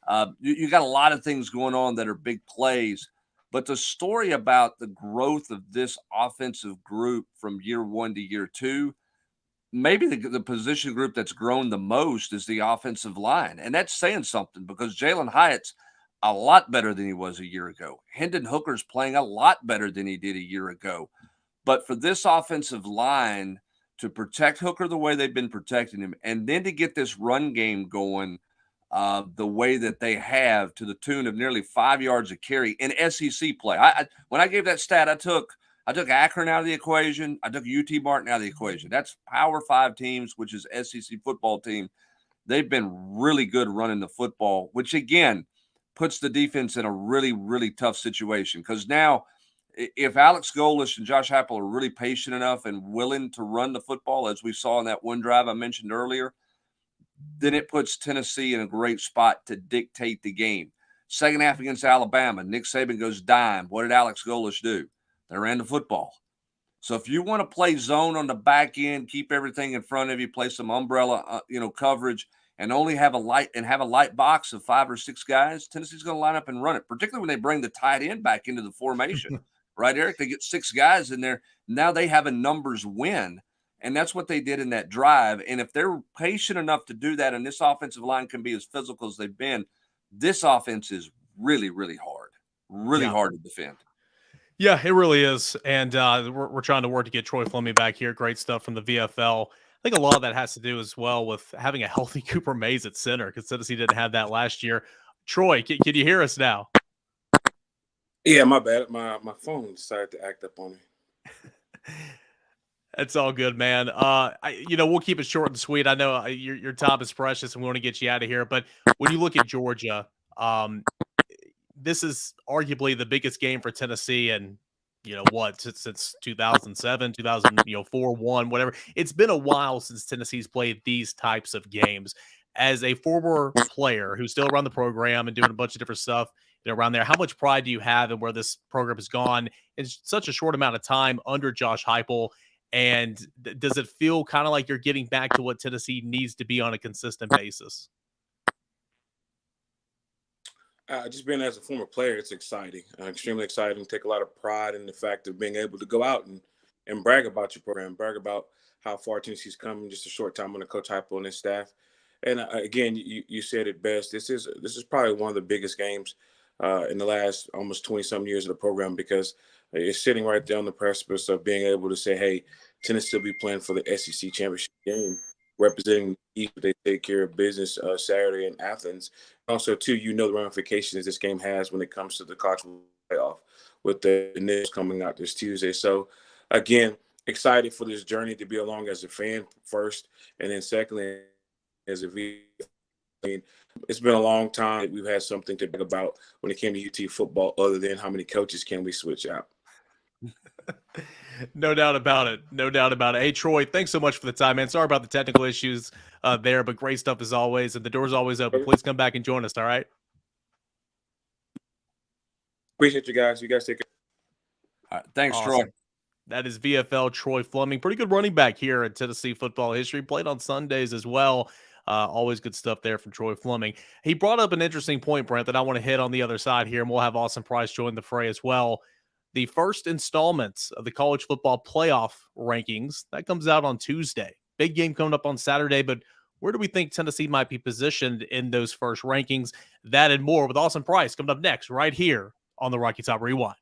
Mm-hmm. You got a lot of things going on that are big plays, but the story about the growth of this offensive group from year one to year two, maybe the position group that's grown the most is the offensive line. And that's saying something, because Jalen Hyatt's a lot better than he was a year ago. Hendon Hooker's playing a lot better than he did a year ago. But for this offensive line to protect Hooker the way they've been protecting him, and then to get this run game going the way that they have, to the tune of nearly 5 yards a carry in SEC play. When I gave that stat, I took Akron out of the equation. I took UT Martin out of the equation. That's Power 5 teams, which is SEC football team. They've been really good running the football, which again puts the defense in a really, really tough situation. Because now, if Alex Golesh and Josh Heupel are really patient enough and willing to run the football, as we saw in that one drive I mentioned earlier, then it puts Tennessee in a great spot to dictate the game. Second half against Alabama, Nick Saban goes dime. What did Alex Golesh do? They ran the football. So if you want to play zone on the back end, keep everything in front of you, play some umbrella, coverage, and only have a light box of 5 or 6 guys, Tennessee's going to line up and run it, particularly when they bring the tight end back into the formation. Right, Eric? They get 6 guys in there. Now they have a numbers win. And that's what they did in that drive. And if they're patient enough to do that, and this offensive line can be as physical as they've been, this offense is really, really hard to defend. Yeah, it really is. And we're trying to work to get Troy Fleming back here. Great stuff from the VFL. I think a lot of that has to do as well with having a healthy Cooper Mays at center, because Tennessee didn't have that last year. Troy, can you hear us now? Yeah, my bad. My phone decided to act up on me. That's all good, man. We'll keep it short and sweet. I know your time is precious, and we want to get you out of here. But when you look at Georgia, this is arguably the biggest game for Tennessee, and since 2007, 2004, 1, whatever. It's been a while since Tennessee's played these types of games. As a former player who's still around the program and doing a bunch of different stuff, around there, how much pride do you have in where this program has gone in such a short amount of time under Josh Heupel? And does it feel kind of like you're getting back to what Tennessee needs to be on a consistent basis? Just being as a former player, it's exciting, extremely exciting. Take a lot of pride in the fact of being able to go out and brag about your program, brag about how far Tennessee's come in just a short time under Coach Heupel and his staff. And again, you said it best. This is probably one of the biggest games in the last almost 20-something years of the program, because it's sitting right there on the precipice of being able to say, hey, Tennessee will be playing for the SEC championship game, representing East. They take care of business Saturday in Athens. Also, too, the ramifications this game has when it comes to the college playoff, with the Knicks coming out this Tuesday. So, again, excited for this journey to be along as a fan first, and then secondly, as a V. I mean, it's been a long time that we've had something to talk about when it came to UT football, other than how many coaches can we switch out. No doubt about it. No doubt about it. Hey, Troy, thanks so much for the time, man. Sorry about the technical issues there, but great stuff as always. And the door's always open. Please come back and join us, all right? Appreciate you guys. You guys take care. All right. Thanks, Awesome. Troy. That is VFL Troy Fleming. Pretty good running back here in Tennessee football history. Played on Sundays as well. Always good stuff there from Troy Fleming. He brought up an interesting point, Brent, that I want to hit on the other side here, and we'll have Austin Price join the fray as well. The first installment of the college football playoff rankings, that comes out on Tuesday. Big game coming up on Saturday, but where do we think Tennessee might be positioned in those first rankings? That and more with Austin Price coming up next right here on the Rocky Top Rewind.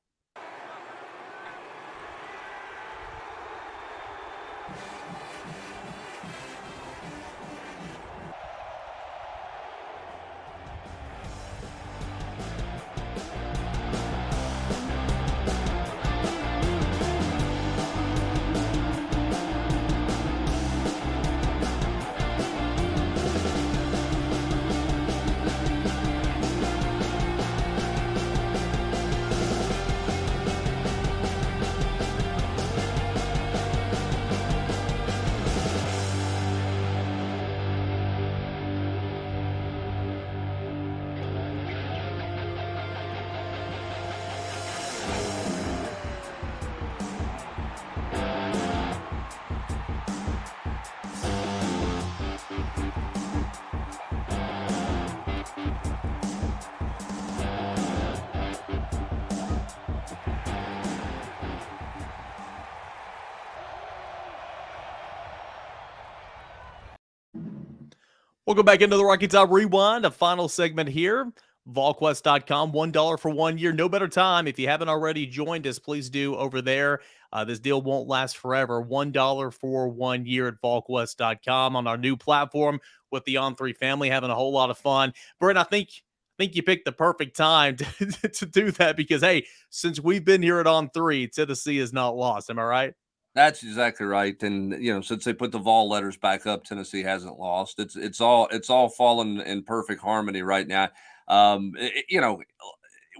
Welcome back into the Rocky Top Rewind, a final segment here. VolQuest.com, $1 for 1 year. No better time. If you haven't already joined us, please do over there. This deal won't last forever. $1 for 1 year at VolQuest.com on our new platform with the On3 family, having a whole lot of fun. Brent, I think you picked the perfect time to do that because, hey, since we've been here at On3, Tennessee is not lost. Am I right? That's exactly right. And, since they put the Vol letters back up, Tennessee hasn't lost. It's all fallen in perfect harmony right now.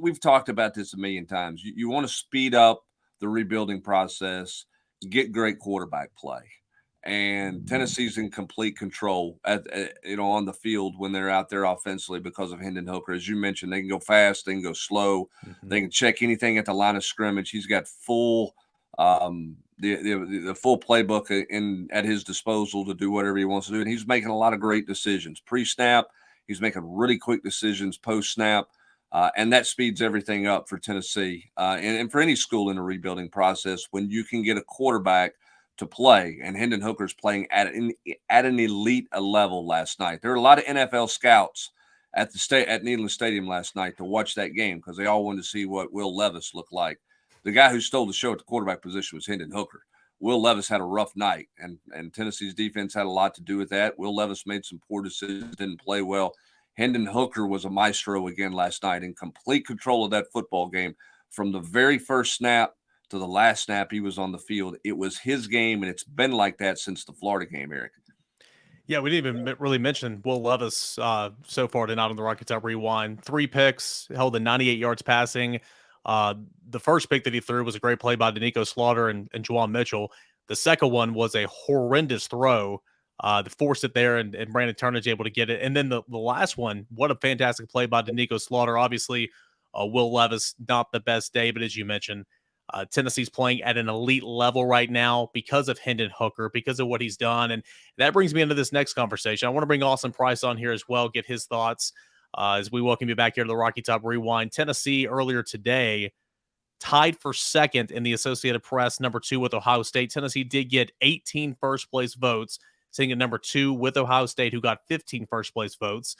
We've talked about this a million times. You want to speed up the rebuilding process, get great quarterback play. And Tennessee's in complete control on the field when they're out there offensively because of Hendon Hooker. As you mentioned, they can go fast, they can go slow, they can check anything at the line of scrimmage. He's got full the full playbook at his disposal to do whatever he wants to do. And he's making a lot of great decisions pre-snap. He's making really quick decisions post-snap. And that speeds everything up for Tennessee and for any school in the rebuilding process when you can get a quarterback to play, and Hendon Hooker's playing at an elite level last night. There were a lot of NFL scouts at Neyland Stadium last night to watch that game because they all wanted to see what Will Levis looked like. The guy who stole the show at the quarterback position was Hendon Hooker. Will Levis had a rough night, and Tennessee's defense had a lot to do with that. Will Levis made some poor decisions, didn't play well. Hendon Hooker was a maestro again last night, in complete control of that football game from the very first snap to the last snap he was on the field. It was his game, and it's been like that since the Florida game, Eric. Yeah, we didn't even really mention Will Levis so far tonight on the Rocket Top Rewind. 3 picks, held in 98 yards passing. The first pick that he threw was a great play by Danico Slaughter and Juwan Mitchell. The second one was a horrendous throw that forced it there, and Brandon Turnage able to get it. And then the last one, what a fantastic play by Danico Slaughter. Obviously, Will Levis, not the best day, but as you mentioned, Tennessee's playing at an elite level right now because of Hendon Hooker, because of what he's done. And that brings me into this next conversation. I want to bring Austin Price on here as well, get his thoughts as we welcome you back here to the Rocky Top Rewind. Tennessee earlier today tied for second in the Associated Press, number 2 with Ohio State. Tennessee did get 18 first-place votes, sitting at number 2 with Ohio State, who got 15 first-place votes.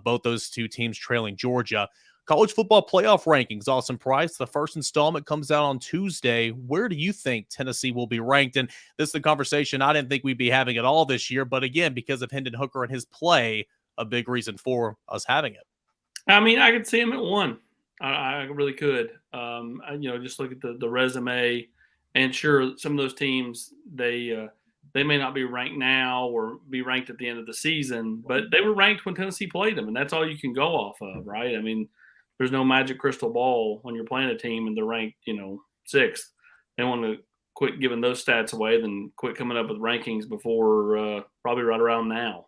Both those two teams trailing Georgia. College football playoff rankings, Austin Price. The first installment comes out on Tuesday. Where do you think Tennessee will be ranked? And this is the conversation I didn't think we'd be having at all this year. But again, because of Hendon Hooker and his play, a big reason for us having it. I mean, I could see him at 1. I really could. Just look at the resume. And sure, some of those teams, they may not be ranked now or be ranked at the end of the season, but they were ranked when Tennessee played them. And that's all you can go off of, right? I mean, there's no magic crystal ball when you're playing a team and they're ranked, 6th. They want to quit giving those stats away, then quit coming up with rankings before probably right around now.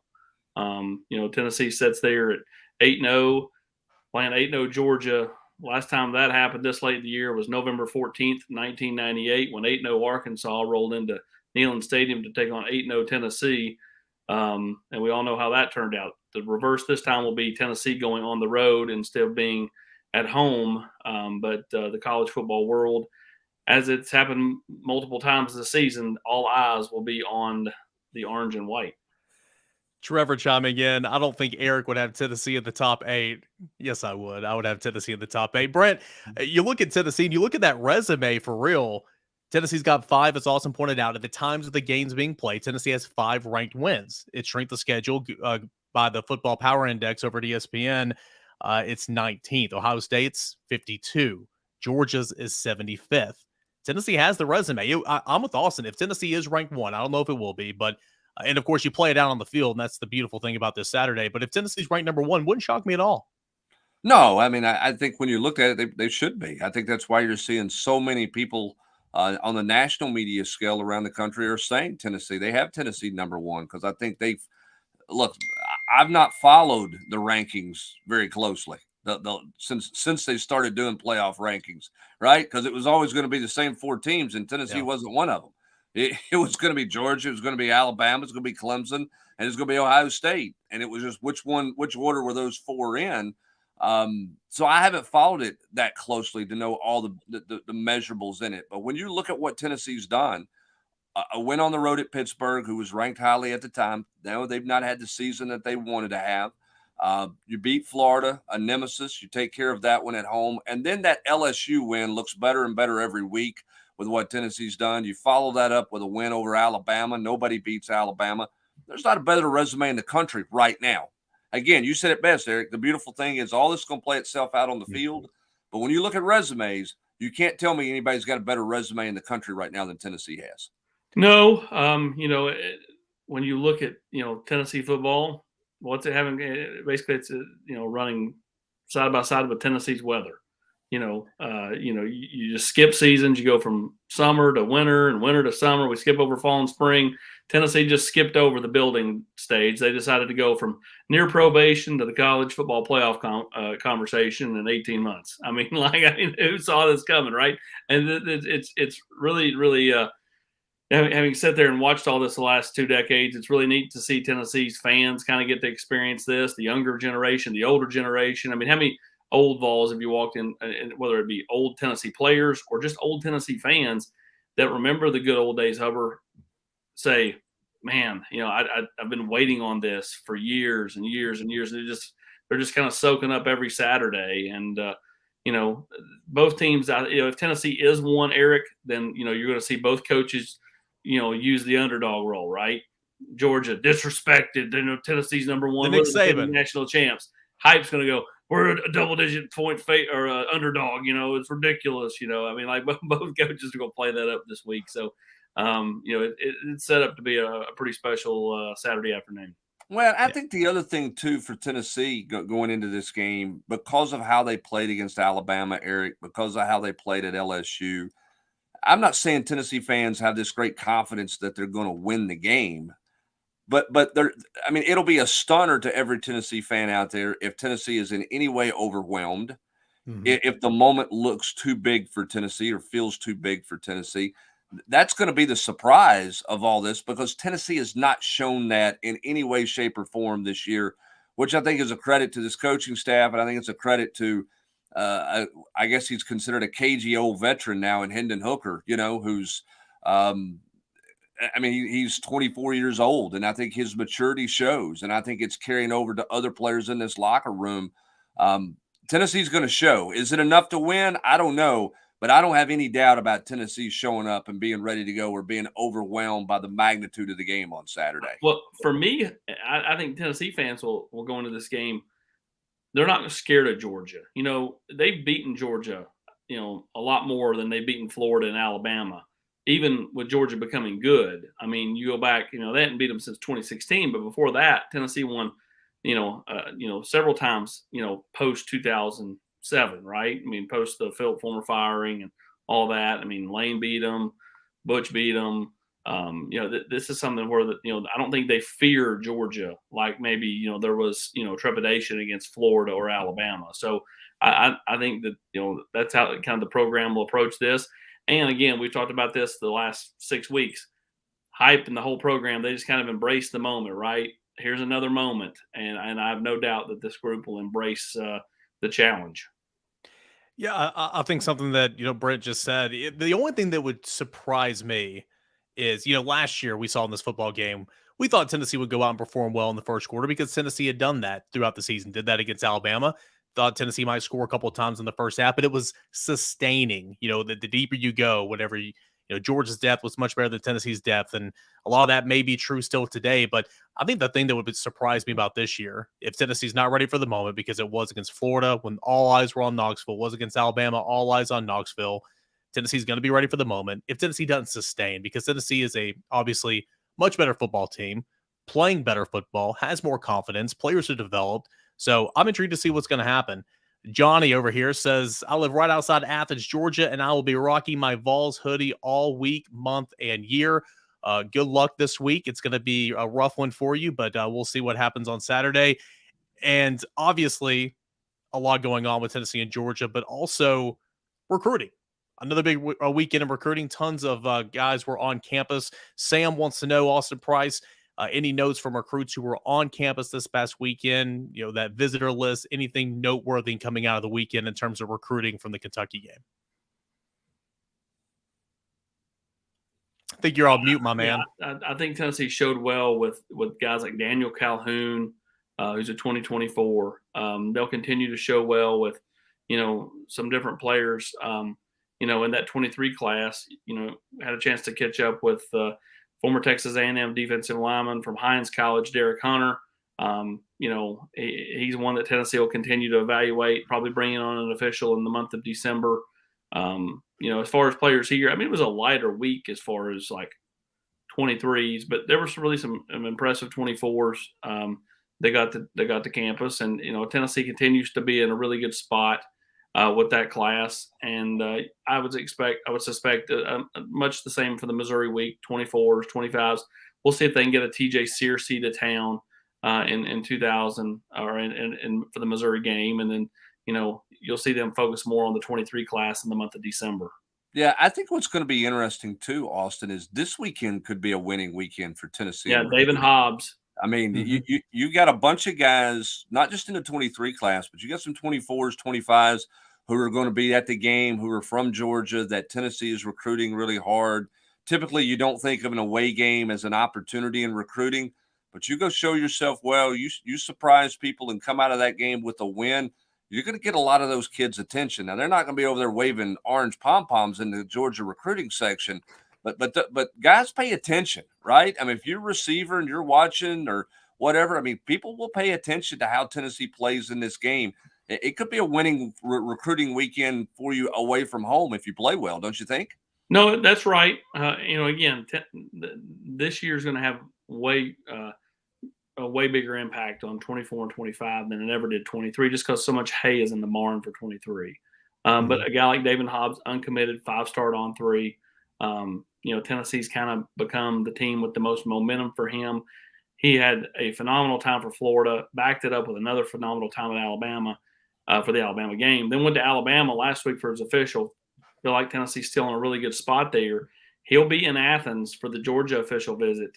Tennessee sits there at 8-0, playing 8-0 Georgia. Last time that happened this late in the year was November 14th, 1998, when 8-0 Arkansas rolled into Neyland Stadium to take on 8-0 Tennessee. And we all know how that turned out. The reverse this time will be Tennessee going on the road instead of being at home. But the college football world, as it's happened multiple times this season, all eyes will be on the orange and white. Trevor chiming in. I don't think Eric would have Tennessee in the top 8. Yes, I would. I would have Tennessee in the top 8. Brent, you look at Tennessee and you look at that resume for real. Tennessee's got 5, as Austin pointed out. At the times of the games being played, Tennessee has 5 ranked wins. It strength of schedule by the Football Power Index over at ESPN. It's 19th. Ohio State's 52. Georgia's is 75th. Tennessee has the resume. I'm with Austin. If Tennessee is ranked 1, I don't know if it will be, but and of course you play it out on the field, and that's the beautiful thing about this Saturday. But if Tennessee's ranked number 1, wouldn't shock me at all. No, I mean, I think when you look at it, they should be. I think that's why you're seeing so many people on the national media scale around the country are saying Tennessee. They have Tennessee number 1 because I think look. I've not followed the rankings very closely since they started doing playoff rankings, right? Because it was always going to be the same 4 teams, and Tennessee wasn't one of them. It was going to be Georgia, it was going to be Alabama, it was going to be Clemson, and it was going to be Ohio State. And it was just which order were those 4 in? So I haven't followed it that closely to know all the measurables in it. But when you look at what Tennessee's done, a win on the road at Pittsburgh, who was ranked highly at the time. Now they've not had the season that they wanted to have. You beat Florida, a nemesis. You take care of that one at home. And then that LSU win looks better and better every week with what Tennessee's done. You follow that up with a win over Alabama. Nobody beats Alabama. There's not a better resume in the country right now. Again, you said it best, Eric. The beautiful thing is all this is going to play itself out on the field. But when you look at resumes, you can't tell me anybody's got a better resume in the country right now than Tennessee has. No, when you look at, Tennessee football, what's it having? Basically, it's, running side by side with Tennessee's weather. You just skip seasons. You go from summer to winter and winter to summer. We skip over fall and spring. Tennessee just skipped over the building stage. They decided to go from near probation to the college football playoff conversation in 18 months. Who saw this coming, right? And it's really, really having sat there and watched all this the last 2 decades, it's really neat to see Tennessee's fans kind of get to experience this, the younger generation, the older generation. I mean, how many old Vols have you walked in, whether it be old Tennessee players or just old Tennessee fans that remember the good old days, Hubbard, say, man, I've been waiting on this for years and years and years. And they're just kind of soaking up every Saturday. And, both teams, if Tennessee is one, Eric, then, you're going to see both coaches, use the underdog role, right? Georgia disrespected. Tennessee's number one. Nick We're the Saban. national champs. Hype's going to go, we're a double-digit point or underdog. It's ridiculous. Like both coaches are going to play that up this week. So, it's set up to be a pretty special Saturday afternoon. Well, I think the other thing, too, for Tennessee going into this game, because of how they played against Alabama, Eric, because of how they played at LSU, I'm not saying Tennessee fans have this great confidence that they're going to win the game. But it'll be a stunner to every Tennessee fan out there if Tennessee is in any way overwhelmed, if the moment looks too big for Tennessee or feels too big for Tennessee. That's going to be the surprise of all this, because Tennessee has not shown that in any way, shape, or form this year, which I think is a credit to this coaching staff, and I think it's a credit to I guess he's considered a cagey old veteran now in Hendon Hooker, who's he's 24 years old, and I think his maturity shows, and I think it's carrying over to other players in this locker room. Tennessee's going to show. Is it enough to win? I don't know, but I don't have any doubt about Tennessee showing up and being ready to go or being overwhelmed by the magnitude of the game on Saturday. Well, for me, I think Tennessee fans will go into this game. They're not scared of Georgia. They've beaten Georgia, a lot more than they've beaten Florida and Alabama, even with Georgia becoming good. You go back, they hadn't beat them since 2016, but before that, Tennessee won, several times, post 2007, right? Post the Philip Fulmer firing and all that. Lane beat them, Butch beat them. This is something where I don't think they fear Georgia like maybe there was trepidation against Florida or Alabama. So I think that that's how kind of the program will approach this. And again, we've talked about this the last 6 weeks. Hype and the whole program, they just kind of embrace the moment, right? Here's another moment, and I have no doubt that this group will embrace the challenge. Yeah, I think something that Brent just said. The only thing that would surprise me is, last year we saw in this football game, we thought Tennessee would go out and perform well in the first quarter because Tennessee had done that throughout the season, did that against Alabama. Thought Tennessee might score a couple of times in the first half, but it was sustaining. The deeper you go, whatever Georgia's depth was much better than Tennessee's depth, and a lot of that may be true still today. But I think the thing that would surprise me about this year, if Tennessee's not ready for the moment, because it was against Florida when all eyes were on Knoxville, was against Alabama, all eyes on Knoxville. Tennessee's going to be ready for the moment. If Tennessee doesn't sustain, because Tennessee is a obviously much better football team, playing better football, has more confidence, players are developed. So I'm intrigued to see what's going to happen. Johnny over here says, I live right outside Athens, Georgia, and I will be rocking my Vols hoodie all week, month, and year. Good luck this week. It's going to be a rough one for you, but we'll see what happens on Saturday. And obviously, a lot going on with Tennessee and Georgia, but also recruiting. Another big weekend of recruiting. Tons of guys were on campus. Sam wants to know, Austin Price, any notes from recruits who were on campus this past weekend, that visitor list, anything noteworthy coming out of the weekend in terms of recruiting from the Kentucky game? I think you're on mute, my man. Yeah, I think Tennessee showed well with guys like Daniel Calhoun, who's a 2024. They'll continue to show well with, some different players, in that 23 class. Had a chance to catch up with former Texas A&M defensive lineman from Hines College, Derek Hunter. He's one that Tennessee will continue to evaluate, probably bringing on an official in the month of December. As far as players here, it was a lighter week as far as like 23s, but there was really some impressive 24s. They got to campus, and Tennessee continues to be in a really good spot with that class, and I would suspect much the same for the Missouri week, 24s, 25s. We'll see if they can get a TJ Searcy to town in 2000 or in for the Missouri game, and then you'll see them focus more on the 23 class in the month of December. Yeah, I think what's going to be interesting too, Austin, is this weekend could be a winning weekend for Tennessee. Yeah, David Hobbs. You got a bunch of guys, not just in the 23 class, but you got some 24s, 25s who are going to be at the game, who are from Georgia, that Tennessee is recruiting really hard typically you don't think of an away game as an opportunity in recruiting, but you go show yourself well, you surprise people and come out of that game with a win, you're going to get a lot of those kids' attention. Now, they're not going to be over there waving orange pom-poms in the Georgia recruiting section, but guys pay attention, right? I mean, if you're a receiver and you're watching or whatever, I mean, people will pay attention to how Tennessee plays in this game. It could be a winning recruiting weekend for you away from home if you play well, don't you think? No, that's right. Again, this year's going to have a way bigger impact on 24 and 25 than it ever did 23, just because so much hay is in the barn for 23. But a guy like David Hobbs, uncommitted, 5-star on 3. Tennessee's kind of become the team with the most momentum for him. He had a phenomenal time for Florida, backed it up with another phenomenal time at Alabama for the Alabama game. Then went to Alabama last week for his official. Feel like Tennessee's still in a really good spot there. He'll be in Athens for the Georgia official visit.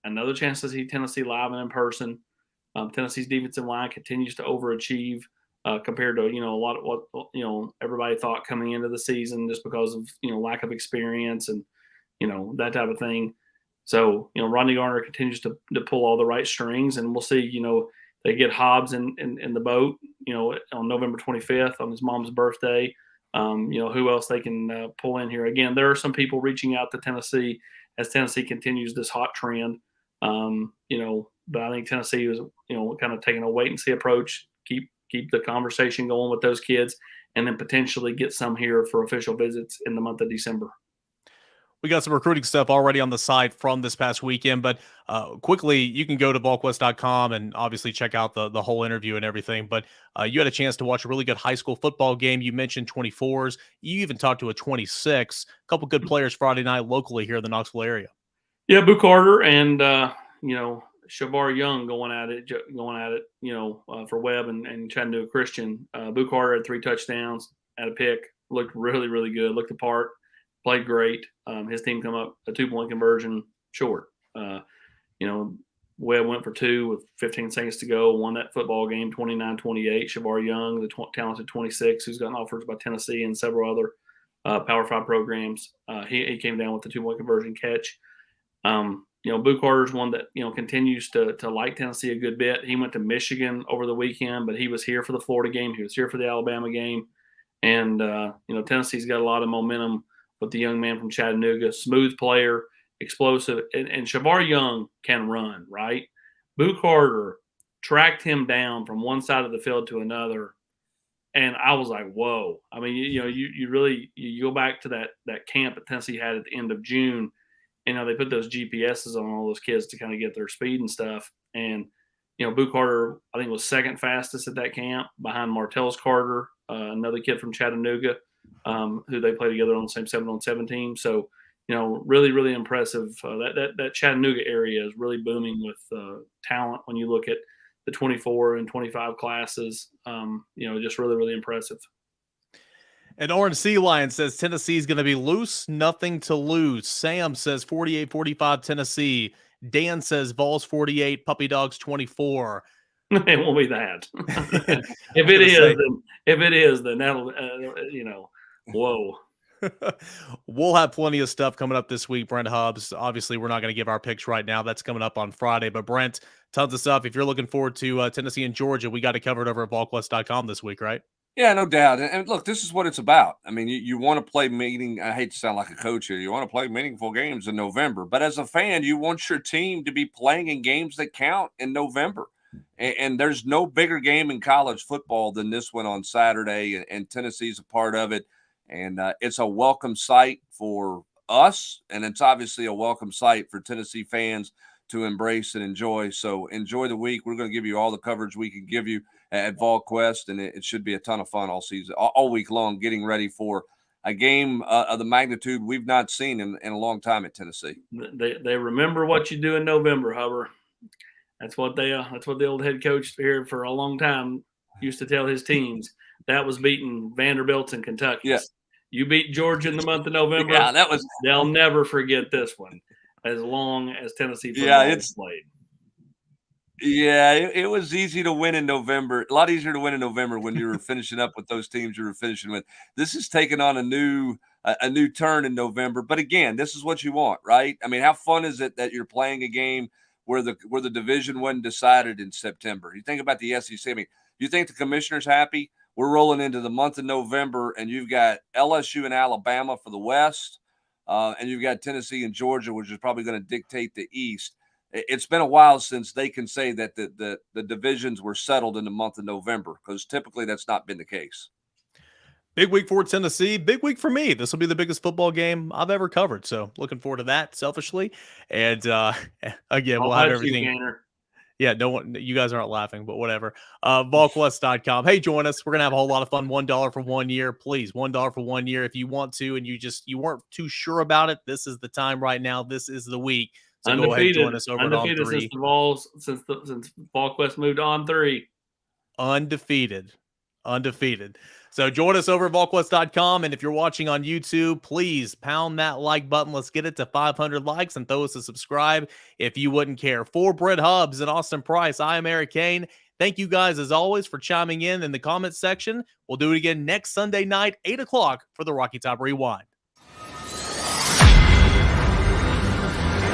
Another chance to see Tennessee live and in person. Tennessee's defensive line continues to overachieve compared to a lot of what everybody thought coming into the season, just because of lack of experience and that type of thing. So Rodney Garner continues to pull all the right strings, and we'll see. They get Hobbs in the boat. On November 25th on his mom's birthday. Who else they can pull in here? Again, there are some people reaching out to Tennessee as Tennessee continues this hot trend. But I think Tennessee is, kind of taking a wait and see approach, keep the conversation going with those kids, and then potentially get some here for official visits in the month of December. We got some recruiting stuff already on the site from this past weekend, but quickly, you can go to VolQuest.com and obviously check out the whole interview and everything. But you had a chance to watch a really good high school football game. You mentioned 24s. You even talked to a 26. A couple good players Friday night locally here in the Knoxville area. Yeah, Boo Carter and Shavar Young going at it, for Webb and Chattanooga Christian. Boo Carter had 3 touchdowns, had a pick, looked really, really good, looked the part, played great. His team come up a 2-point conversion short. Webb went for 2 with 15 seconds to go, won that football game 29-28. Shavar Young, the talented 26, who's gotten offers by Tennessee and several other Power 5 programs, he came down with the 2-point conversion catch. Boo Carter's one that, continues to like Tennessee a good bit. He went to Michigan over the weekend, but he was here for the Florida game. He was here for the Alabama game. And, Tennessee's got a lot of momentum with the young man from Chattanooga, smooth player, explosive. And Shavar Young can run, right? Boo Carter tracked him down from one side of the field to another. And I was like, whoa. I mean, you really go back to that camp that Tennessee had at the end of June. They put those GPSs on all those kids to kind of get their speed and stuff. And, Boo Carter, I think, was second fastest at that camp behind Martellus Carter, another kid from Chattanooga, who they play together on the same 7-on-7 team. So, really, really impressive. That Chattanooga area is really booming with talent when you look at the 24 and 25 classes. Just really, really impressive. And Orange Sea Lion says Tennessee is going to be loose, nothing to lose. Sam says 48-45 Tennessee. Dan says Vols 48, Puppy Dogs 24. It won't be that. If it is, then that'll, whoa. We'll have plenty of stuff coming up this week, Brent Hubbs. Obviously, we're not going to give our picks right now. That's coming up on Friday. But, Brent, tons of stuff. If you're looking forward to Tennessee and Georgia, we got it covered over at VolQuest.com this week, right? Yeah, no doubt. And look, this is what it's about. I mean, you want to play I hate to sound like a coach here. You want to play meaningful games in November. But as a fan, you want your team to be playing in games that count in November. And there's no bigger game in college football than this one on Saturday. And Tennessee's a part of it. And it's a welcome sight for us. And it's obviously a welcome sight for Tennessee fans to embrace and enjoy. So enjoy the week. We're going to give you all the coverage we can give you at VolQuest, and it should be a ton of fun all season, all week long, getting ready for a game of the magnitude we've not seen in a long time at Tennessee. They remember what you do in November, Hubbard. That's what the old head coach here for a long time used to tell his teams. That was beating Vanderbilt and Kentucky. Yeah. You beat Georgia in the month of November. Yeah, they'll never forget this one as long as Tennessee football is played. Yeah, it was easy to win in November. A lot easier to win in November when you were finishing up with those teams you were finishing with. This is taking on a new a new turn in November. But again, this is what you want, right? I mean, how fun is it that you're playing a game where the division wasn't decided in September? You think about the SEC. I mean, you think the commissioner's happy? We're rolling into the month of November, and you've got LSU and Alabama for the West, and you've got Tennessee and Georgia, which is probably going to dictate the East. It's been a while since they can say that the divisions were settled in the month of November, because typically that's not been the case. Big week for Tennessee. Big week for me. This will be the biggest football game I've ever covered. So looking forward to that selfishly. And again, we'll have everything. Yeah, no one, you guys aren't laughing, but whatever. VolQuest.com. Hey, join us. We're going to have a whole lot of fun. $1 for 1 year. Please, $1 for 1 year. If you want to and you weren't too sure about it, this is the time right now. This is the week. So undefeated. Go ahead and join us over at On3. Since VolQuest moved on 3. Undefeated. So join us over at VolQuest.com. And if you're watching on YouTube, please pound that like button. Let's get it to 500 likes and throw us a subscribe if you wouldn't care. For Brett Hubbs and Austin Price, I am Eric Kane. Thank you guys, as always, for chiming in the comments section. We'll do it again next Sunday night, 8 o'clock for the Rocky Top Rewind.